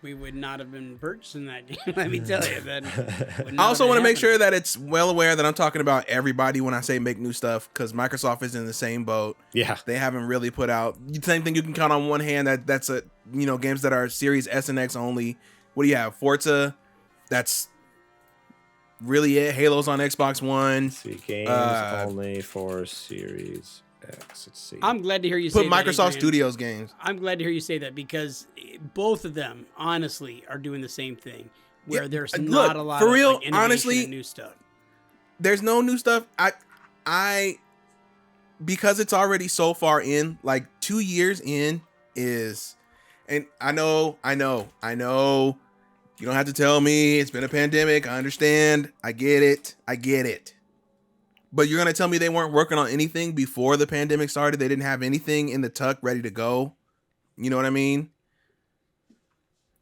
We would not have been purchasing that game. Let me tell you that. I also want to make sure that it's well aware that I'm talking about everybody when I say make new stuff, because Microsoft is in the same boat. Yeah, they haven't really put out same thing. You can count on one hand that's games that are Series S and X only. What do you have? Forza. That's really it. Halo's on Xbox One. Let's see, games only for Series X. Let's see. I'm glad to hear you say put Microsoft Studios games. I'm glad to hear you say that, because both of them honestly are doing the same thing, where there's not a lot for of real. like, Honestly, and new stuff. There's no new stuff. I because it's already so far in, like 2 years in and I know. You don't have to tell me it's been a pandemic. I understand. I get it. But you're going to tell me they weren't working on anything before the pandemic started? They didn't have anything in the tuck ready to go? You know what I mean?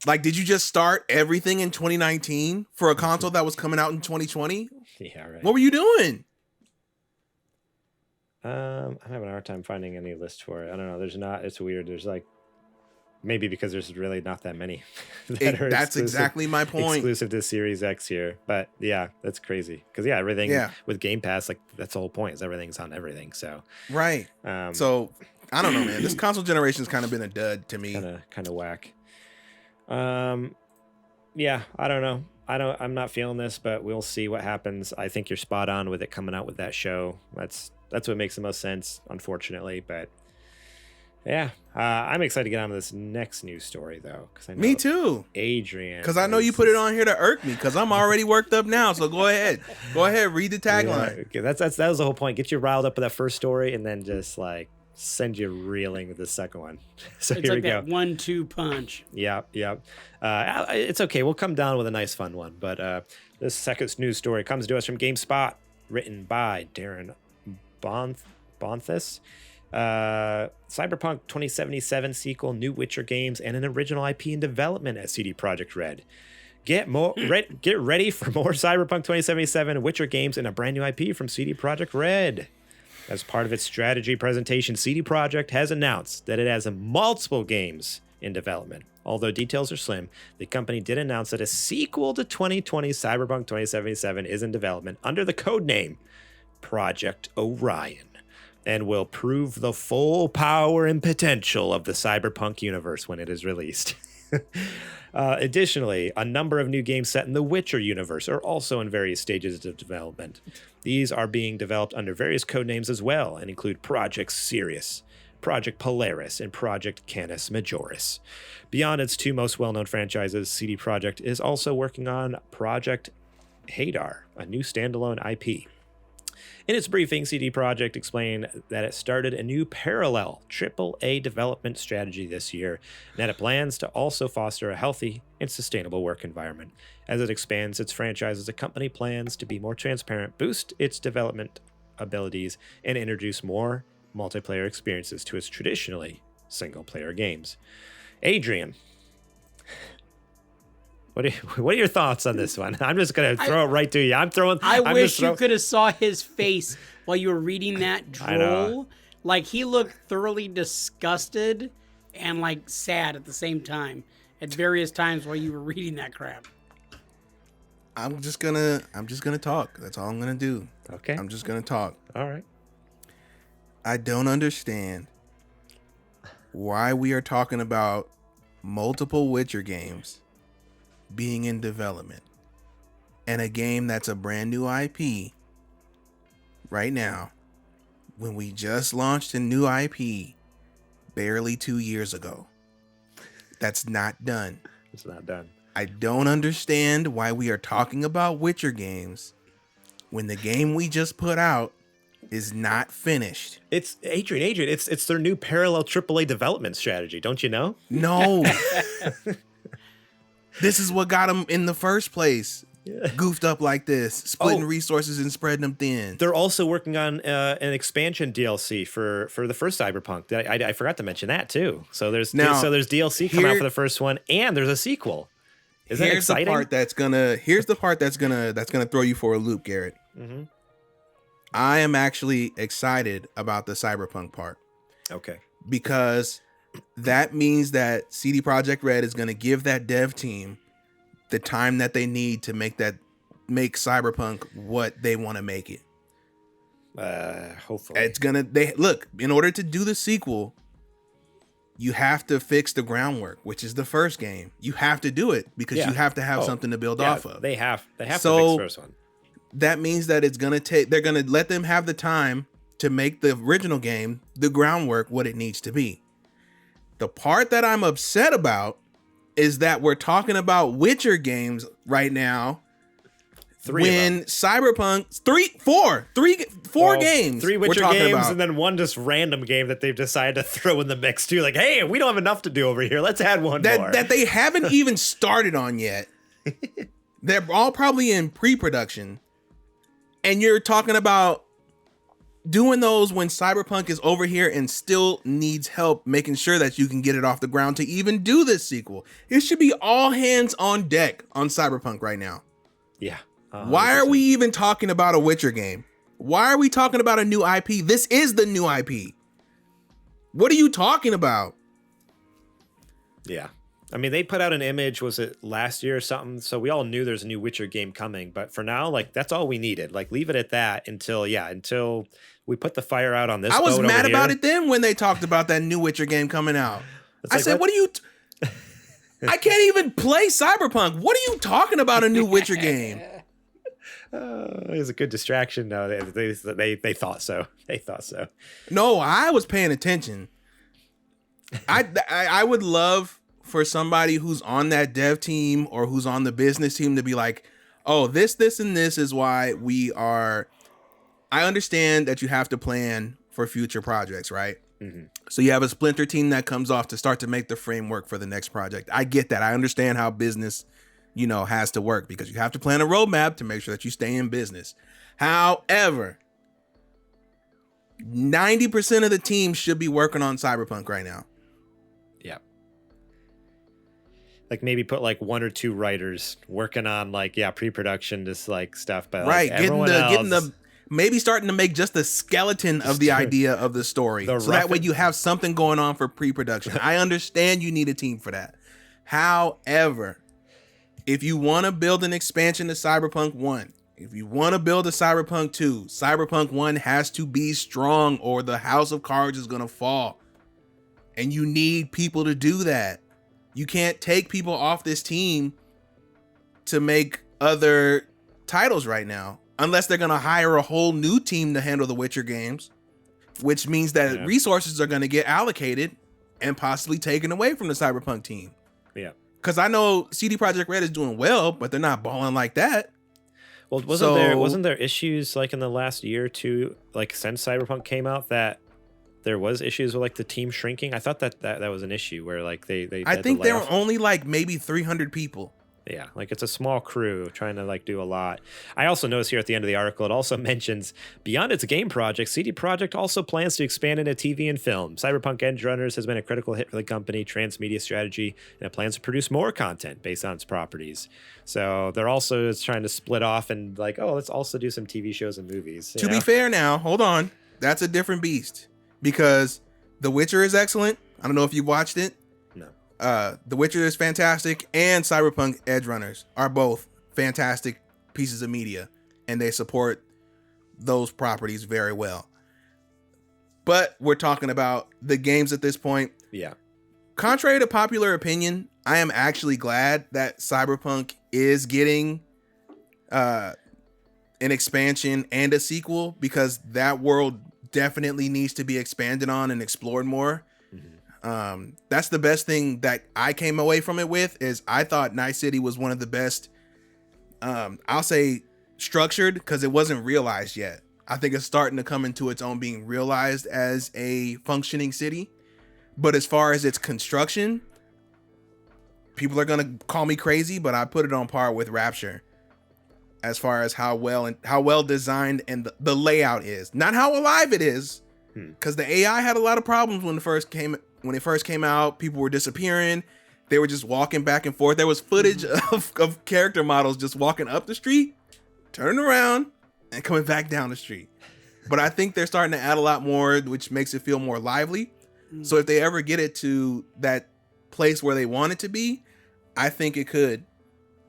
Like, did you just start everything in 2019 for a console that was coming out in 2020? Yeah, right. What were you doing? I'm having a hard time finding any list for it. I don't know. There's not. It's weird. There's like, maybe because there's really not that many. That's exactly my point. Exclusive to Series X here. But yeah, that's crazy. Because everything with Game Pass, like that's the whole point, is everything's on everything. So right. So I don't know, man. This console generation's kind of been a dud to me. Kind of whack. Yeah, I don't know. I'm not feeling this, but we'll see what happens. I think you're spot on with it coming out with that show. That's what makes the most sense, unfortunately. But yeah, I'm excited to get on to this next news story, though. Cause I know me too, Adrian. Because I know you put it on here to irk me, because I'm already worked up now. So go ahead, read the tagline. Yeah, okay, that was the whole point. Get you riled up with that first story, and then just like send you reeling with the second one. So it's here like we go. That 1-2 punch. Yeah. It's okay. We'll come down with a nice, fun one. But this second news story comes to us from GameSpot, written by Darren Bonthis. Cyberpunk 2077 sequel, new Witcher games, and an original IP in development at CD Projekt Red. Get ready for more Cyberpunk 2077, Witcher games, and a brand new IP from CD Projekt Red. As part of its strategy presentation, CD Projekt has announced that it has multiple games in development. Although details are slim, the company did announce that a sequel to 2020 Cyberpunk 2077 is in development under the codename Project Orion, and will prove the full power and potential of the Cyberpunk universe when it is released. Additionally, a number of new games set in the Witcher universe are also in various stages of development. These are being developed under various codenames as well, and include Project Sirius, Project Polaris, and Project Canis Majoris. Beyond its two most well-known franchises, CD Projekt is also working on Project Hadar, a new standalone IP. In its briefing, CD Projekt explained that it started a new parallel AAA development strategy this year, and that it plans to also foster a healthy and sustainable work environment. As it expands its franchises, the company plans to be more transparent, boost its development abilities, and introduce more multiplayer experiences to its traditionally single-player games. Adrian, what are your thoughts on this one? I'm just gonna throw it right to you. I wish you could have saw his face while you were reading that droll. Like, he looked thoroughly disgusted and like sad at the same time at various times while you were reading that crap. I'm just gonna talk. That's all I'm gonna do. Okay. I'm just gonna talk. All right. I don't understand why we are talking about multiple Witcher games being in development and a game that's a brand new IP right now when we just launched a new IP barely 2 years ago. That's not done. It's not done. I don't understand why we are talking about Witcher games when the game we just put out is not finished. It's Adrian. It's their new parallel AAA development strategy. Don't you know? No. This is what got them in the first place. Yeah. Goofed up like this, splitting resources and spreading them thin. They're also working on an expansion DLC for the first Cyberpunk. I forgot to mention that too. So there's DLC coming out for the first one, and there's a sequel. Is that exciting? Here's the part that's gonna throw you for a loop, Garrett. Mm-hmm. I am actually excited about the Cyberpunk part. Okay. Because that means that CD Projekt Red is gonna give that dev team the time that they need to make Cyberpunk what they want to make it. Hopefully. In order to do the sequel, you have to fix the groundwork, which is the first game. You have to do it because you have to have something to build off of. They have to fix the first one. That means that they're going to let them have the time to make the original game, the groundwork, what it needs to be. The part that I'm upset about is that we're talking about Witcher games right now. Four games. 3 Witcher games and then one just random game that they've decided to throw in the mix too. Like, hey, we don't have enough to do over here. Let's add one more. That they haven't even started on yet. They're all probably in pre-production. And you're talking about doing those when Cyberpunk is over here and still needs help making sure that you can get it off the ground to even do this sequel. It should be all hands on deck on Cyberpunk right now. Yeah. Why are we even talking about a Witcher game? Why are we talking about a new IP? This is the new IP. What are you talking about? Yeah. I mean, they put out an image, was it last year or something? So we all knew there's a new Witcher game coming. But for now, like, that's all we needed. Like, leave it at that until we put the fire out on this. I was mad about it then when they talked about that new Witcher game coming out. I said, what are you... I can't even play Cyberpunk. What are you talking about, a new Witcher game? It was a good distraction. No, they thought so. They thought so. No, I was paying attention. I would love for somebody who's on that dev team or who's on the business team to be like, oh, this, and this is why we are... I understand that you have to plan for future projects, right? Mm-hmm. So you have a splinter team that comes off to start to make the framework for the next project. I get that. I understand how business, has to work because you have to plan a roadmap to make sure that you stay in business. However, 90% of the team should be working on Cyberpunk right now. Yeah. Like maybe put like 1 or 2 writers working on pre-production, just like stuff. But right, like getting the maybe starting to make just the skeleton of the idea of the story. So that way you have something going on for pre-production. I understand you need a team for that. However, if you want to build an expansion to Cyberpunk 1, if you want to build a Cyberpunk 2, Cyberpunk 1 has to be strong or the house of cards is going to fall. And you need people to do that. You can't take people off this team to make other titles right now. Unless they're going to hire a whole new team to handle the Witcher games, which means that resources are going to get allocated and possibly taken away from the Cyberpunk team. Yeah. Because I know CD Projekt Red is doing well, but they're not balling like that. Well, wasn't there issues like in the last year or two, like since Cyberpunk came out, that there was issues with like the team shrinking? I thought that was an issue where like they I think there were only like maybe 300 people. Yeah, like it's a small crew trying to like do a lot. I also noticed here at the end of the article, it also mentions beyond its game project, CD Projekt also plans to expand into TV and film. Cyberpunk Edge Runners has been a critical hit for the company, transmedia strategy, and it plans to produce more content based on its properties. So they're also trying to split off and like, oh, let's also do some TV shows and movies. To be fair now, hold on. That's a different beast because The Witcher is excellent. I don't know if you watched it. The Witcher is fantastic, and Cyberpunk Edge Runners are both fantastic pieces of media, and they support those properties very well. But we're talking about the games at this point. Yeah. Contrary to popular opinion, I am actually glad that Cyberpunk is getting an expansion and a sequel because that world definitely needs to be expanded on and explored more. That's the best thing that I came away from it with, is I thought Night City was one of the best, I'll say structured, because it wasn't realized yet. I think it's starting to come into its own being realized as a functioning city. But as far as its construction, people are going to call me crazy, but I put it on par with Rapture as far as how well designed and the layout is. Not how alive it is, because the AI had a lot of problems when it first came out. People were disappearing. They were just walking back and forth. There was footage of character models just walking up the street, turning around, and coming back down the street. But I think they're starting to add a lot more, which makes it feel more lively. So if they ever get it to that place where they want it to be, I think it could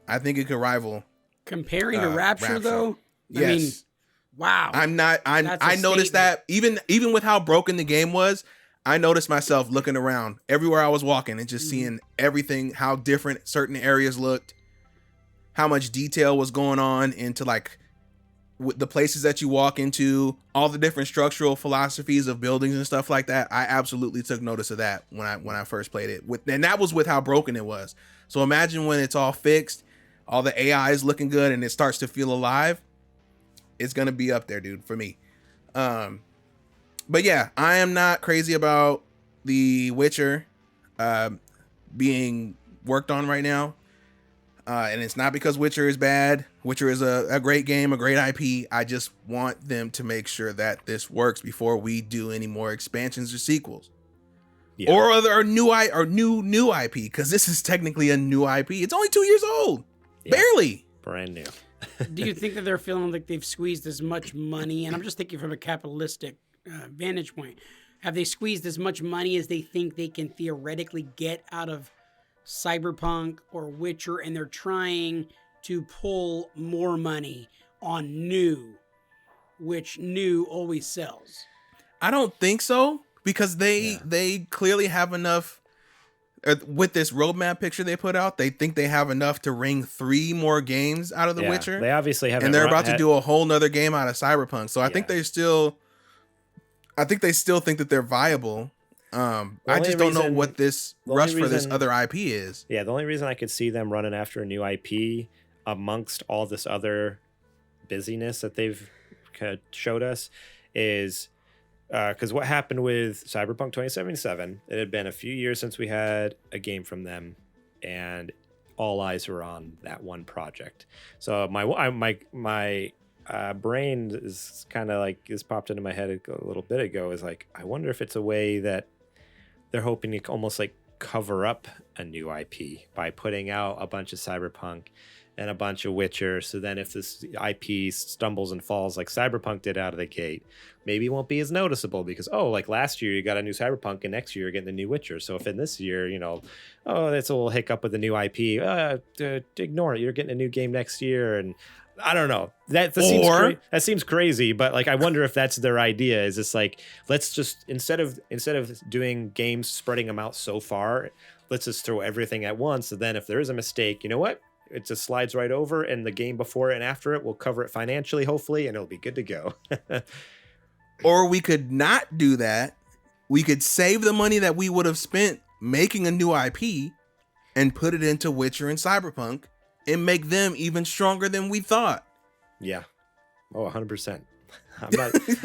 rival. Comparing to Rapture, though? Yes. I mean, wow. I noticed that even with how broken the game was, I noticed myself looking around everywhere I was walking and just seeing everything, how different certain areas looked, how much detail was going on into like with the places that you walk into, all the different structural philosophies of buildings and stuff like that. I absolutely took notice of that when I first played it. And that was with how broken it was. So imagine when it's all fixed, all the AI is looking good, and it starts to feel alive. It's gonna be up there, dude, for me. But yeah, I am not crazy about The Witcher being worked on right now. And it's not because Witcher is bad. Witcher is a great game, a great IP. I just want them to make sure that this works before we do any more expansions or sequels. Yeah. Or new IP, because this is technically a new IP. It's only 2 years old. Yeah. Barely. Brand new. Do you think that they're feeling like they've squeezed as much money? And I'm just thinking from a capitalistic vantage point. Have they squeezed as much money as they think they can theoretically get out of Cyberpunk or Witcher, and they're trying to pull more money on new, which new always sells? I don't think so, because they clearly have enough with this roadmap picture they put out. They think they have enough to wring 3 more games out of The Witcher. They obviously have, and they're about to do a whole nother game out of Cyberpunk. So I think they still think that they're viable. I just don't know what this rush for this other IP is. Yeah, the only reason I could see them running after a new IP amongst all this other busyness that they've kind of showed us is because what happened with Cyberpunk 2077, it had been a few years since we had a game from them, and all eyes were on that one project. So my brain is kind of like, this popped into my head a little bit ago, is like, I wonder if it's a way that they're hoping to almost like cover up a new IP by putting out a bunch of Cyberpunk and a bunch of Witcher. So then if this IP stumbles and falls like Cyberpunk did out of the gate, maybe it won't be as noticeable because, like last year you got a new Cyberpunk and next year you're getting the new Witcher. So if in this year, that's a little hiccup with the new IP, ignore it. You're getting a new game next year. And I don't know. That seems crazy, but like I wonder if that's their idea. Is this like, let's just instead of doing games, spreading them out so far, let's just throw everything at once. And then if there is a mistake, you know what? It just slides right over, and the game before it and after it will cover it financially, hopefully, and it'll be good to go. Or we could not do that. We could save the money that we would have spent making a new IP and put it into Witcher and Cyberpunk and make them even stronger than we thought. Yeah. 100%.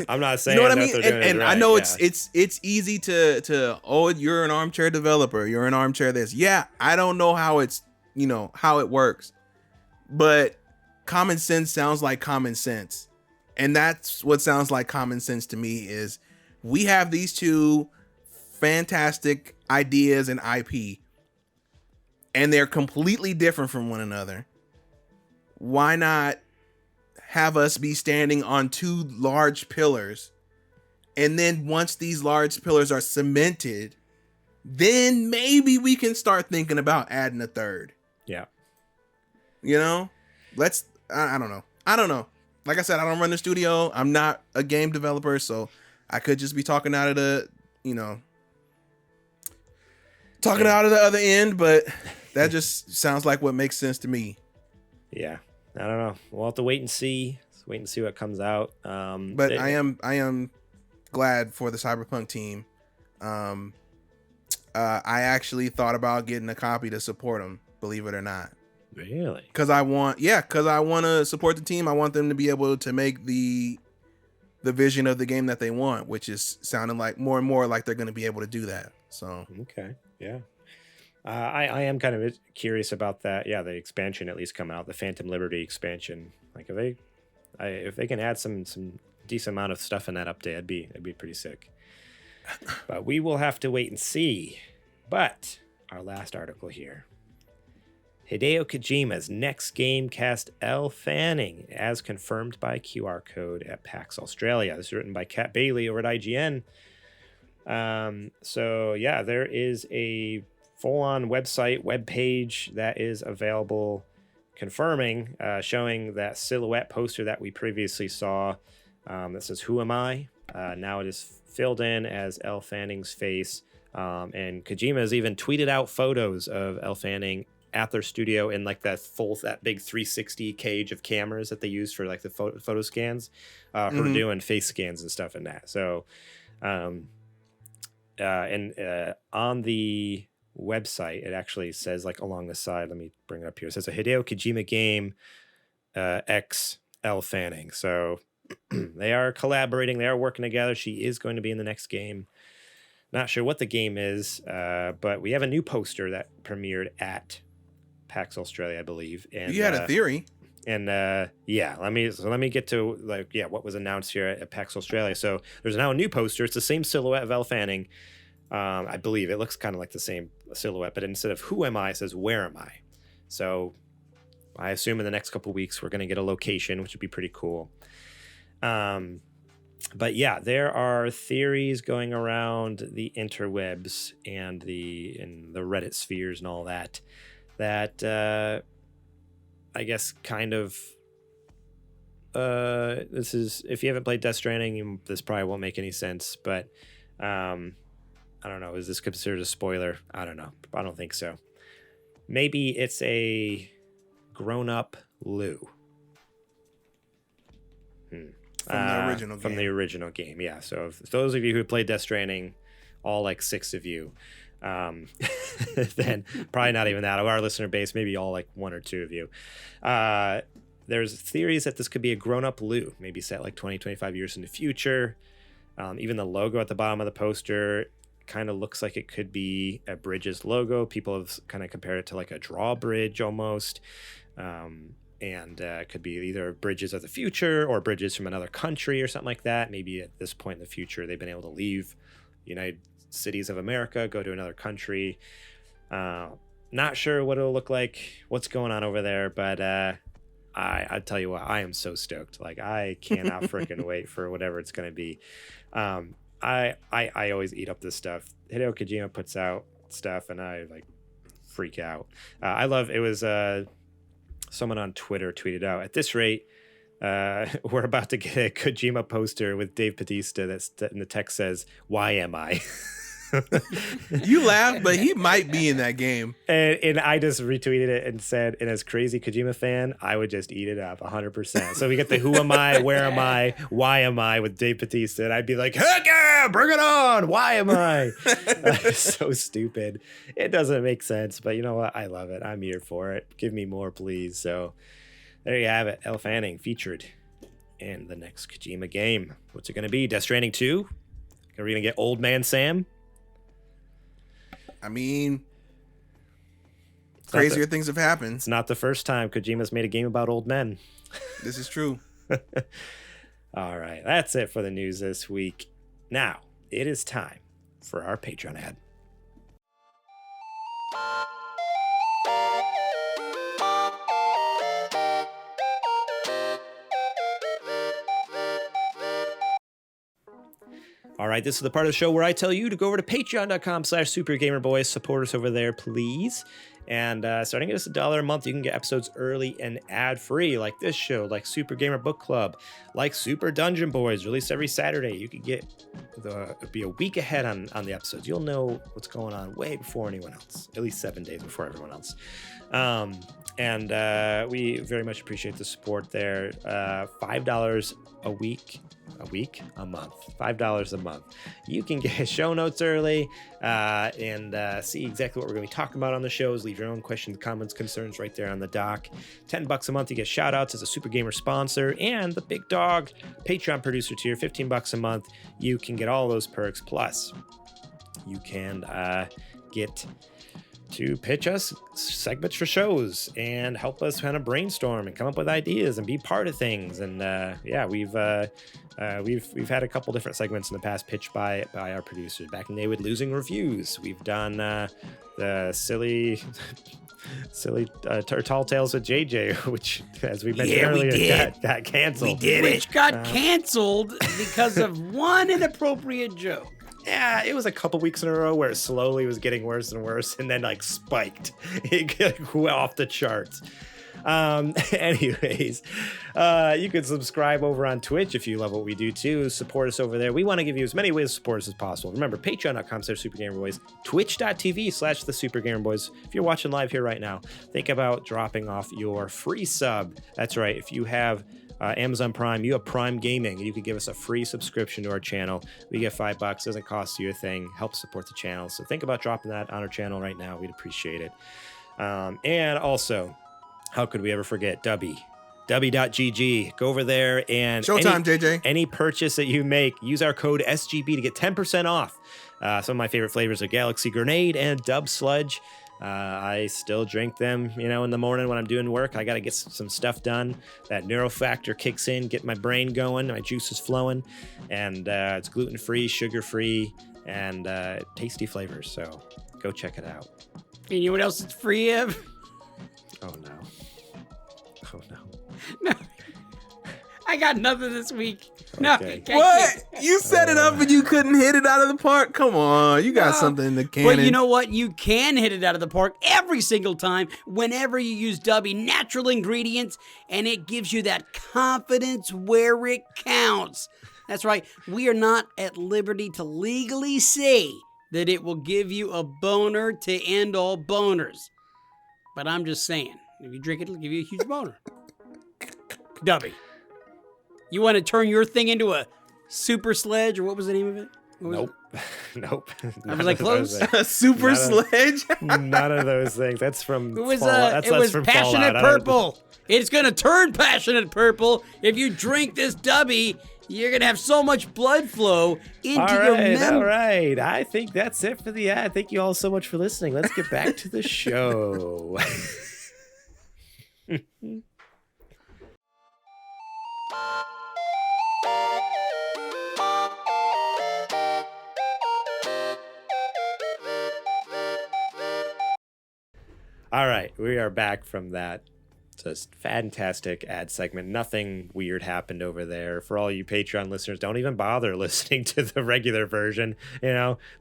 I'm not saying, you know what I mean? And right. I know it's easy to you're an armchair developer, you're an armchair this. Yeah, I don't know how how it works, but common sense sounds like common sense. And that's what sounds like common sense to me is we have these two fantastic ideas and IP, and they're completely different from one another. Why not have us be standing on 2 large pillars, and then once these large pillars are cemented, then maybe we can start thinking about adding a third. Yeah. I don't know. Like I said, I don't run the studio. I'm not a game developer, so I could just be talking out of the other end, but that just sounds like what makes sense to me. Yeah. I don't know. We'll have to wait and see. Let's wait and see what comes out. But I am glad for the Cyberpunk team. I actually thought about getting a copy to support them, believe it or not. Really? Because I want to support the team. I want them to be able to make the vision of the game that they want, which is sounding like more and more like they're going to be able to do that. So okay, yeah. I am kind of curious about that. Yeah, the expansion at least coming out, the Phantom Liberty expansion. Like if they can add some decent amount of stuff in that update, it'd be pretty sick. But we will have to wait and see. But our last article here. Hideo Kojima's next game cast Elle Fanning, as confirmed by QR code at PAX Australia. This is written by Kat Bailey over at IGN. So yeah, there is a full-on web page that is available, confirming, showing that silhouette poster that we previously saw. That says "Who am I?" Now it is filled in as Elle Fanning's face, and Kojima has even tweeted out photos of Elle Fanning at their studio in like that big 360 cage of cameras that they use for like the photo scans, her doing face scans and stuff in that. So, and on the website, it actually says, like, along the side, let me bring it up here. It says a Hideo Kojima game, X Elle Fanning. So they are collaborating. They are working together. She is going to be in the next game. Not sure what the game is, but we have a new poster that premiered at PAX Australia, I believe. And you had a theory. And yeah, let me get to what was announced here at PAX Australia. So there's now a new poster. It's the same silhouette of Elle Fanning. I believe it looks kind of like the same silhouette, but instead of "Who am I?" it says "Where am I?" So I assume in the next couple weeks we're going to get a location, which would be pretty cool. But yeah, there are theories going around the interwebs and the Reddit spheres and all that I guess kind of this is, if you haven't played Death Stranding, this probably won't make any sense, but I don't know, is this considered a spoiler? I don't know. I don't think so. Maybe it's a grown-up Lou. From the original game. From the original game, yeah. So if those of you who played Death Stranding, all like 6 of you, then probably not even that. Of our listener base, maybe all like 1 or 2 of you. There's theories that this could be a grown-up Lou, maybe set like 20, 25 years in the future. Even the logo at the bottom of the poster kind of looks like it could be a Bridges logo. People have kind of compared it to like a drawbridge almost. And it could be either Bridges of the future or Bridges from another country or something like that. Maybe at this point in the future, they've been able to leave United Cities of America, go to another country. Not sure what it'll look like, what's going on over there, but I tell you what, I am so stoked. Like, I cannot freaking wait for whatever it's going to be. I always eat up this stuff. Hideo Kojima puts out stuff and I like freak out. I love, it was someone on Twitter tweeted out, at this rate, we're about to get a Kojima poster with Dave Bautista that's in the text says, "Why am I?" You laugh, but he might be in that game. And I just retweeted it and said, and as crazy Kojima fan, I would just eat it up 100%. So we get the "Who am I? Where am I? Why am I?" with Dave Bautista, and I'd be like, "Heck yeah, bring it on! Why am I?" So stupid. It doesn't make sense, but you know what? I love it. I'm here for it. Give me more, please. So there you have it. Elle Fanning featured in the next Kojima game. What's it going to be? Death Stranding 2? Are we going to get Old Man Sam? I mean, crazier things have happened. It's not the first time Kojima's made a game about old men. This is true. All right, that's it for the news this week. Now, it is time for our Patreon ad. All right, this is the part of the show where I tell you to go over to patreon.com/supergamerboys. Support us over there, please. And starting at just $1 a month, you can get episodes early and ad-free, like this show, like Super Gamer Book Club, like Super Dungeon Boys, released every Saturday. You could be a week ahead on the episodes. You'll know what's going on way before anyone else, at least 7 days before everyone else. And we very much appreciate the support there. $5 a month, $5 a month. You can get show notes early and see exactly what we're going to be talking about on the shows. Leave your own questions, comments, concerns right there on the doc. $10 a month, you get shout outs as a Super Gamer sponsor, and the big dog Patreon producer tier, $15 a month. You can get all those perks. Plus, you can get to pitch us segments for shows and help us kind of brainstorm and come up with ideas and be part of things. And we've had a couple different segments in the past pitched by our producers. Back in the day with Losing Reviews, we've done the silly Tall Tales with JJ, which, as we mentioned earlier, got canceled. Which got canceled because of one inappropriate joke. Yeah, it was a couple weeks in a row where it slowly was getting worse and worse, and then like spiked. It went off the charts. Anyways, you can subscribe over on Twitch if you love what we do too. Support us over there. We want to give you as many ways to support us as possible. Remember, patreon.com/SuperGamerBoys, twitch.tv/TheSuperGamerBoys. If you're watching live here right now, think about dropping off your free sub. That's right. If you have Amazon Prime, you have Prime Gaming, and you can give us a free subscription to our channel. We get $5, doesn't cost you a thing, helps support the channel. So think about dropping that on our channel right now. We'd appreciate it. And also, how could we ever forget Dubby.gg? Go over there and Showtime, JJ. Any purchase that you make, use our code SGB to get 10% off. Some of my favorite flavors are Galaxy Grenade and Dub Sludge. I still drink them, in the morning when I'm doing work. I got to get some stuff done. That neurofactor kicks in, get my brain going, my juices flowing, and it's gluten-free, sugar-free, and tasty flavors. So go check it out. And you know what else it's free of? Oh no. No. I got nothing this week. Okay. No. What? You set it up and you couldn't hit it out of the park? Come on. You got something in the cannon. But you know what? You can hit it out of the park every single time whenever you use Dubby natural ingredients, and it gives you that confidence where it counts. That's right. We are not at liberty to legally say that it will give you a boner to end all boners. But I'm just saying, if you drink it, it'll give you a huge boner. Dubby. You want to turn your thing into a super sledge, or what was the name of it? Nope. I was like, close. A super sledge? None of those things. That's from It was, Fallout. it was Passionate Purple. It's going to turn Passionate Purple. If you drink this Dubby, you're going to have so much blood flow into your members. All right. I think that's it for the ad. Thank you all so much for listening. Let's get back to the show. All right, we are back from that just fantastic ad segment. Nothing weird happened over there. For all you Patreon listeners, don't even bother listening to the regular version.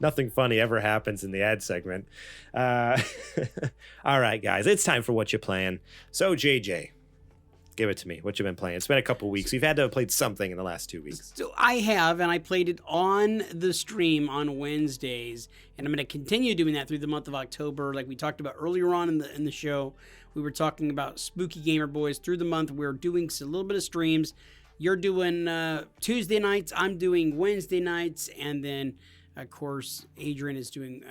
Nothing funny ever happens in the ad segment. All right, guys, it's time for What You Playing. So, JJ, give it to me. What you been playing? It's been a couple weeks. You've had to have played something in the last 2 weeks. So I have, and I played it on the stream on Wednesdays, and I'm going to continue doing that through the month of October. Like we talked about earlier on in the show, we were talking about Spooky Gamer Boys. Through the month, we're doing a little bit of streams. You're doing Tuesday nights. I'm doing Wednesday nights, and then, of course, Adrian is doing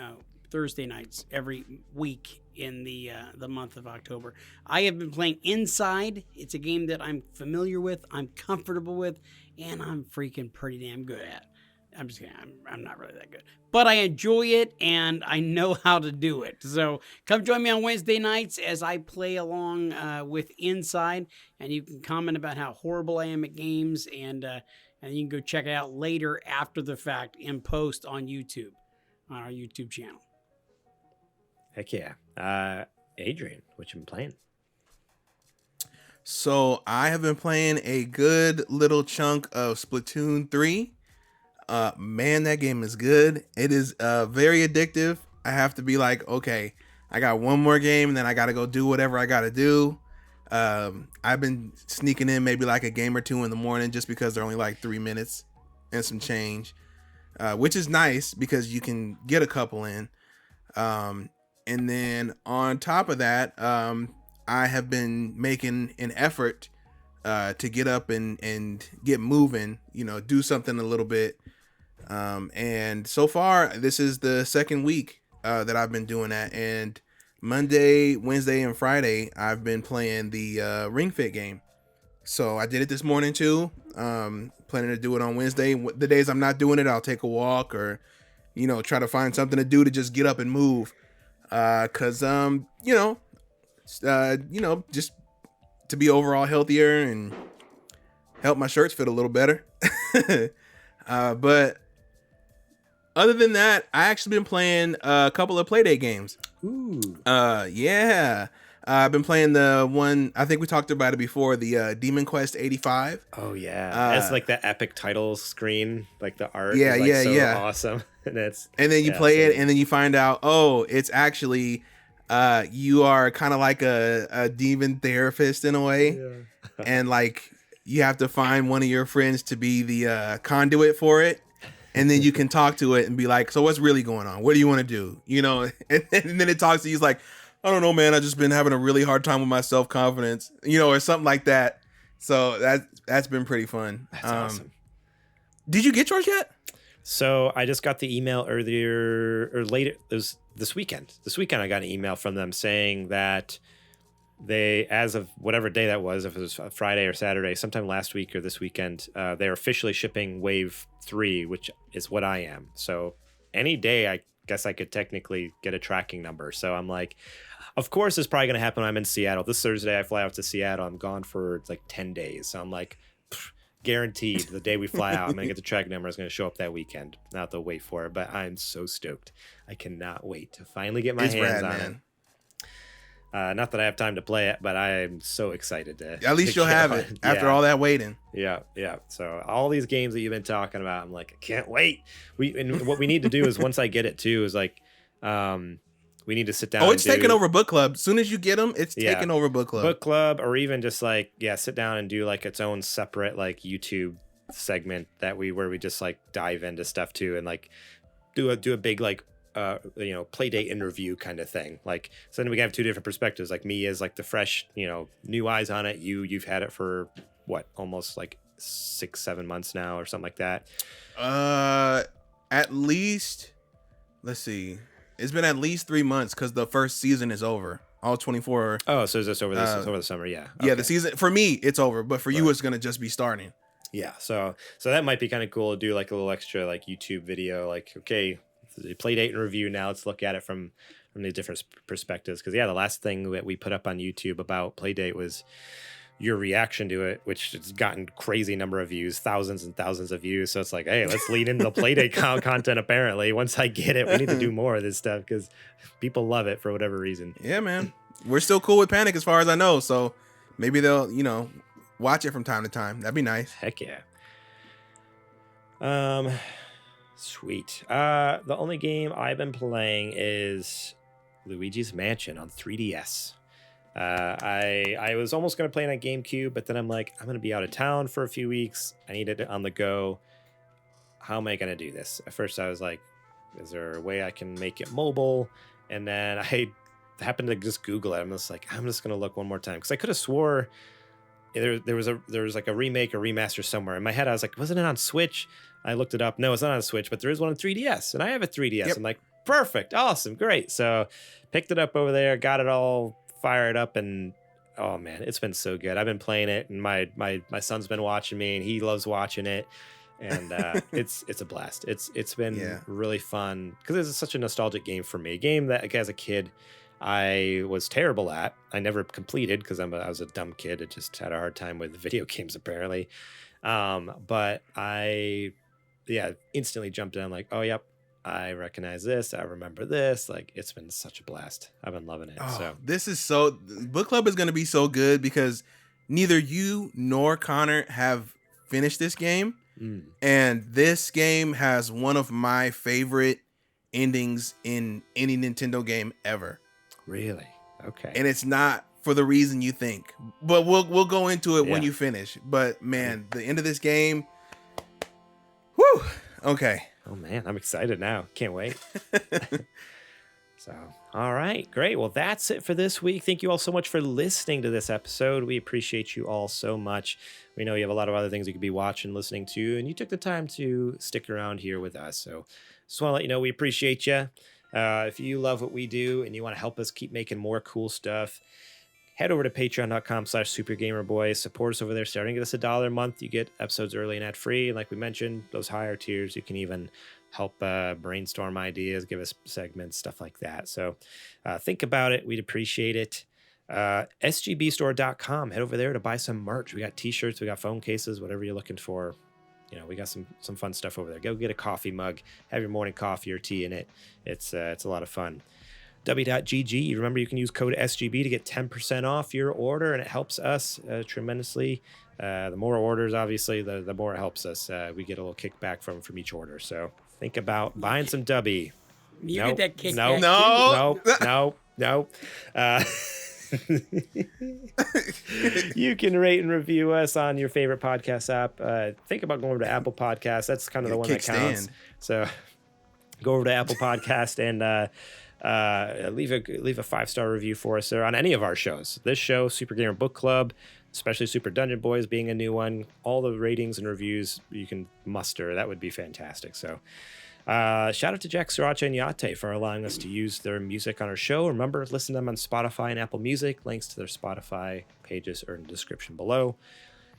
Thursday nights every week in the month of October. I have been playing Inside. It's a game that I'm familiar with, I'm comfortable with, and I'm freaking pretty damn good at. I'm just kidding. I'm not really that good. But I enjoy it, and I know how to do it. So come join me on Wednesday nights as I play along with Inside, and you can comment about how horrible I am at games, and you can go check it out later after the fact in post on YouTube, on our YouTube channel. Heck yeah. Adrian, what you been playing? So I have been playing a good little chunk of Splatoon 3. Man, that game is good. It is very addictive. I have to be like, okay, I got one more game, and then I got to go do whatever I got to do. I've been sneaking in maybe like a game or two in the morning just because they're only like 3 minutes and some change, which is nice because you can get a couple in. And then on top of that, I have been making an effort to get up and get moving, do something a little bit. And so far, this is the second week that I've been doing that. And Monday, Wednesday, and Friday, I've been playing the Ring Fit game. So I did it this morning too. Planning to do it on Wednesday. The days I'm not doing it, I'll take a walk or, try to find something to do to just get up and move. Cause just to be overall healthier and help my shirts fit a little better. But other than that, I actually been playing a couple of Playdate games. Ooh. Yeah. I've been playing the one, I think we talked about it before, the Demon Quest 85. Oh yeah. It's like the epic title screen, like the art yeah, is like yeah. awesome. And then you play it and then you find out, it's actually you are kind of like a demon therapist in a way. Yeah. And like you have to find one of your friends to be the conduit for it. And then you can talk to it and be like, so what's really going on? What do you want to do? And then it talks to you. It's like, I don't know, man. I've just been having a really hard time with my self-confidence, or something like that. So that's been pretty fun. That's awesome. Did you get yours yet? So I just got the email earlier or later. It was this weekend. This weekend I got an email from them saying that they, as of whatever day that was, if it was Friday or Saturday, sometime last week or this weekend, they're officially shipping Wave 3, which is what I am. So any day, I guess I could technically get a tracking number. So I'm like, of course, it's probably going to happen when I'm in Seattle. This Thursday, I fly out to Seattle. I'm gone for like 10 days. So I'm like, guaranteed the day we fly out, I'm going to get the tracking number. It's going to show up that weekend. Not have to wait for it, but I'm so stoked. I cannot wait to finally get my hands on it. Not that I have time to play it, but I am so excited to. At least you'll have it after all that waiting. Yeah. So all these games that you've been talking about, I'm like, I can't wait. And what we need to do is once I get it too, is like, we need to sit down. It's taking over book club. As soon as you get them, it's taking over book club. Book club, or even just like sit down and do like its own separate like YouTube segment where we just like dive into stuff too, and like do a big like. Play date and review kind of thing. Like, so then we can have two different perspectives. Like me as like the fresh, new eyes on it. You've had it for what, almost like 6-7 months now or something like that. At least, let's see. It's been at least 3 months because the first season is over. All 24. Oh, so is this over this over the summer? Yeah. Okay. Yeah, the season for me it's over, but for you it's gonna just be starting. Yeah. So that might be kind of cool to do like a little extra like YouTube video. Like, okay, play date and review. Now let's look at it from the different perspectives. Because the last thing that we put up on YouTube about Playdate was your reaction to it, which has gotten crazy number of views, thousands and thousands of views. So it's like, hey, let's lean into the Playdate content. Apparently, once I get it, we need to do more of this stuff because people love it for whatever reason. Yeah, man, we're still cool with Panic as far as I know. So maybe they'll watch it from time to time. That'd be nice. Heck yeah. Sweet. The only game I've been playing is Luigi's Mansion on 3DS. I was almost going to play it on GameCube, but then I'm like, I'm going to be out of town for a few weeks. I need it on the go. How am I going to do this? At first I was like, is there a way I can make it mobile? And then I happened to just Google it. I'm just like, I'm just going to look one more time. Because I could have swore there was like a remake or remaster somewhere. In my head, I was like, wasn't it on Switch? I looked it up. No, it's not on Switch, but there is one on 3DS. And I have a 3DS. Yep. I'm like, perfect. Awesome. Great. So picked it up over there, got it all fired up, and oh man, it's been so good. I've been playing it, and my son's been watching me, and he loves watching it. And it's a blast. It's been really fun because it's such a nostalgic game for me. A game that like, as a kid I was terrible at. I never completed because I was a dumb kid. I just had a hard time with video games apparently. But I instantly jumped in like, oh yep, I recognize this. I remember this. Like, it's been such a blast. I've been loving it. Oh, this is book club is going to be so good because neither you nor Connor have finished this game. And this game has one of my favorite endings in any Nintendo game ever. Really? Okay. And it's not for the reason you think. But we'll go into it when you finish. But man, the end of this game. Whew. Okay. Oh man, I'm excited now. Can't wait. So, all right, great. Well, that's it for this week. Thank you all so much for listening to this episode. We appreciate you all so much. We know you have a lot of other things you could be watching, listening to, and you took the time to stick around here with us. So just want to let you know we appreciate you. If you love what we do and you want to help us keep making more cool stuff, head over to patreon.com/supergamerboys. Support us over there. Starting at us $1 a month, you get episodes early and ad-free. And like we mentioned, those higher tiers, you can even help brainstorm ideas, give us segments, stuff like that. So think about it. We'd appreciate it. sgbstore.com. Head over there to buy some merch. We got t-shirts, we got phone cases, whatever you're looking for. You know, we got some fun stuff over there. Go get a coffee mug, have your morning coffee or tea in it. It's a lot of fun. W.GG. Remember, you can use code SGB to get 10% off your order, and it helps us tremendously. The more orders, obviously, the more it helps us. We get a little kickback from each order. So think about buying some W. You get that kickback. No. You can rate and review us on your favorite podcast app. Think about going over to Apple Podcasts. That's kind of the one that counts. So go over to Apple Podcast and leave a 5-star review for us there on any of our shows. This show, Super Gamer Book Club, especially Super Dungeon Boys being a new one. All the ratings and reviews you can muster. That would be fantastic. So shout out to Jack Sriracha and Yate for allowing us to use their music on our show. Remember, listen to them on Spotify and Apple Music. Links to their Spotify pages are in the description below.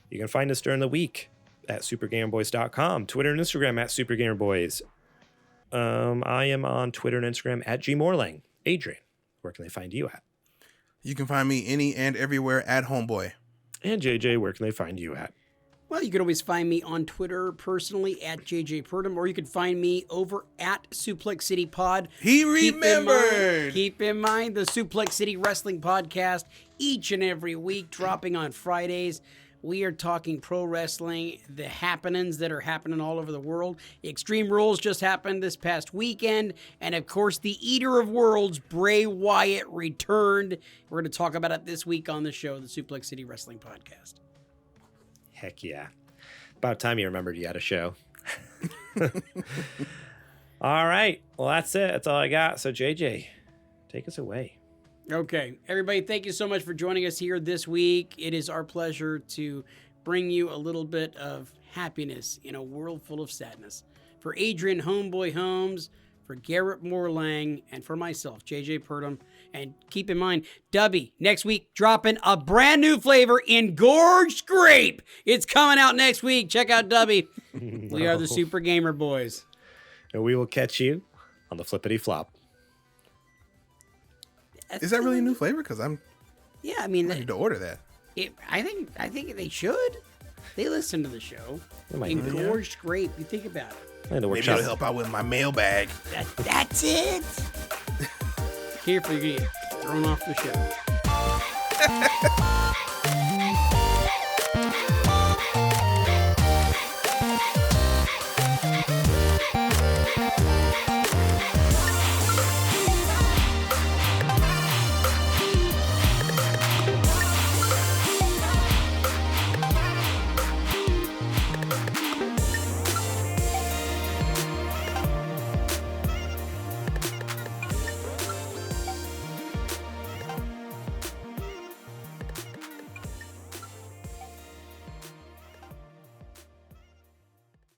You can find us during the week at supergamerboys.com, Twitter and Instagram at supergamerboys. I am on Twitter and Instagram at gmorlang. Adrian, where can they find you at? You can find me any and everywhere at Homeboy. And JJ, where can they find you at? Well, you can always find me on Twitter personally at JJ Purdom, or you can find me over at Suplex City Pod. He remembered. Keep in mind the Suplex City Wrestling Podcast each and every week, dropping on Fridays. We are talking pro wrestling, the happenings that are happening all over the world. Extreme Rules just happened this past weekend. And, of course, the Eater of Worlds, Bray Wyatt, returned. We're going to talk about it this week on the show, the Suplex City Wrestling Podcast. Heck yeah. About time you remembered you had a show. All right. Well, that's it. That's all I got. So, JJ, take us away. Okay, everybody, thank you so much for joining us here this week. It is our pleasure to bring you a little bit of happiness in a world full of sadness. For Adrian Homeboy Holmes, for Garrett Morlang, and for myself, JJ Purdom. And keep in mind, Dubby, next week, dropping a brand new flavor in Gorge Grape. It's coming out next week. Check out Dubby. We are the Super Gamer Boys. And we will catch you on the flippity flop. Is that really a new flavor? Because I'm ready to order that. I think they should. They listen to the show. Engorged grape. You think about it. Maybe it'll help out with my mailbag. That's it. Here for you. Thrown off the show.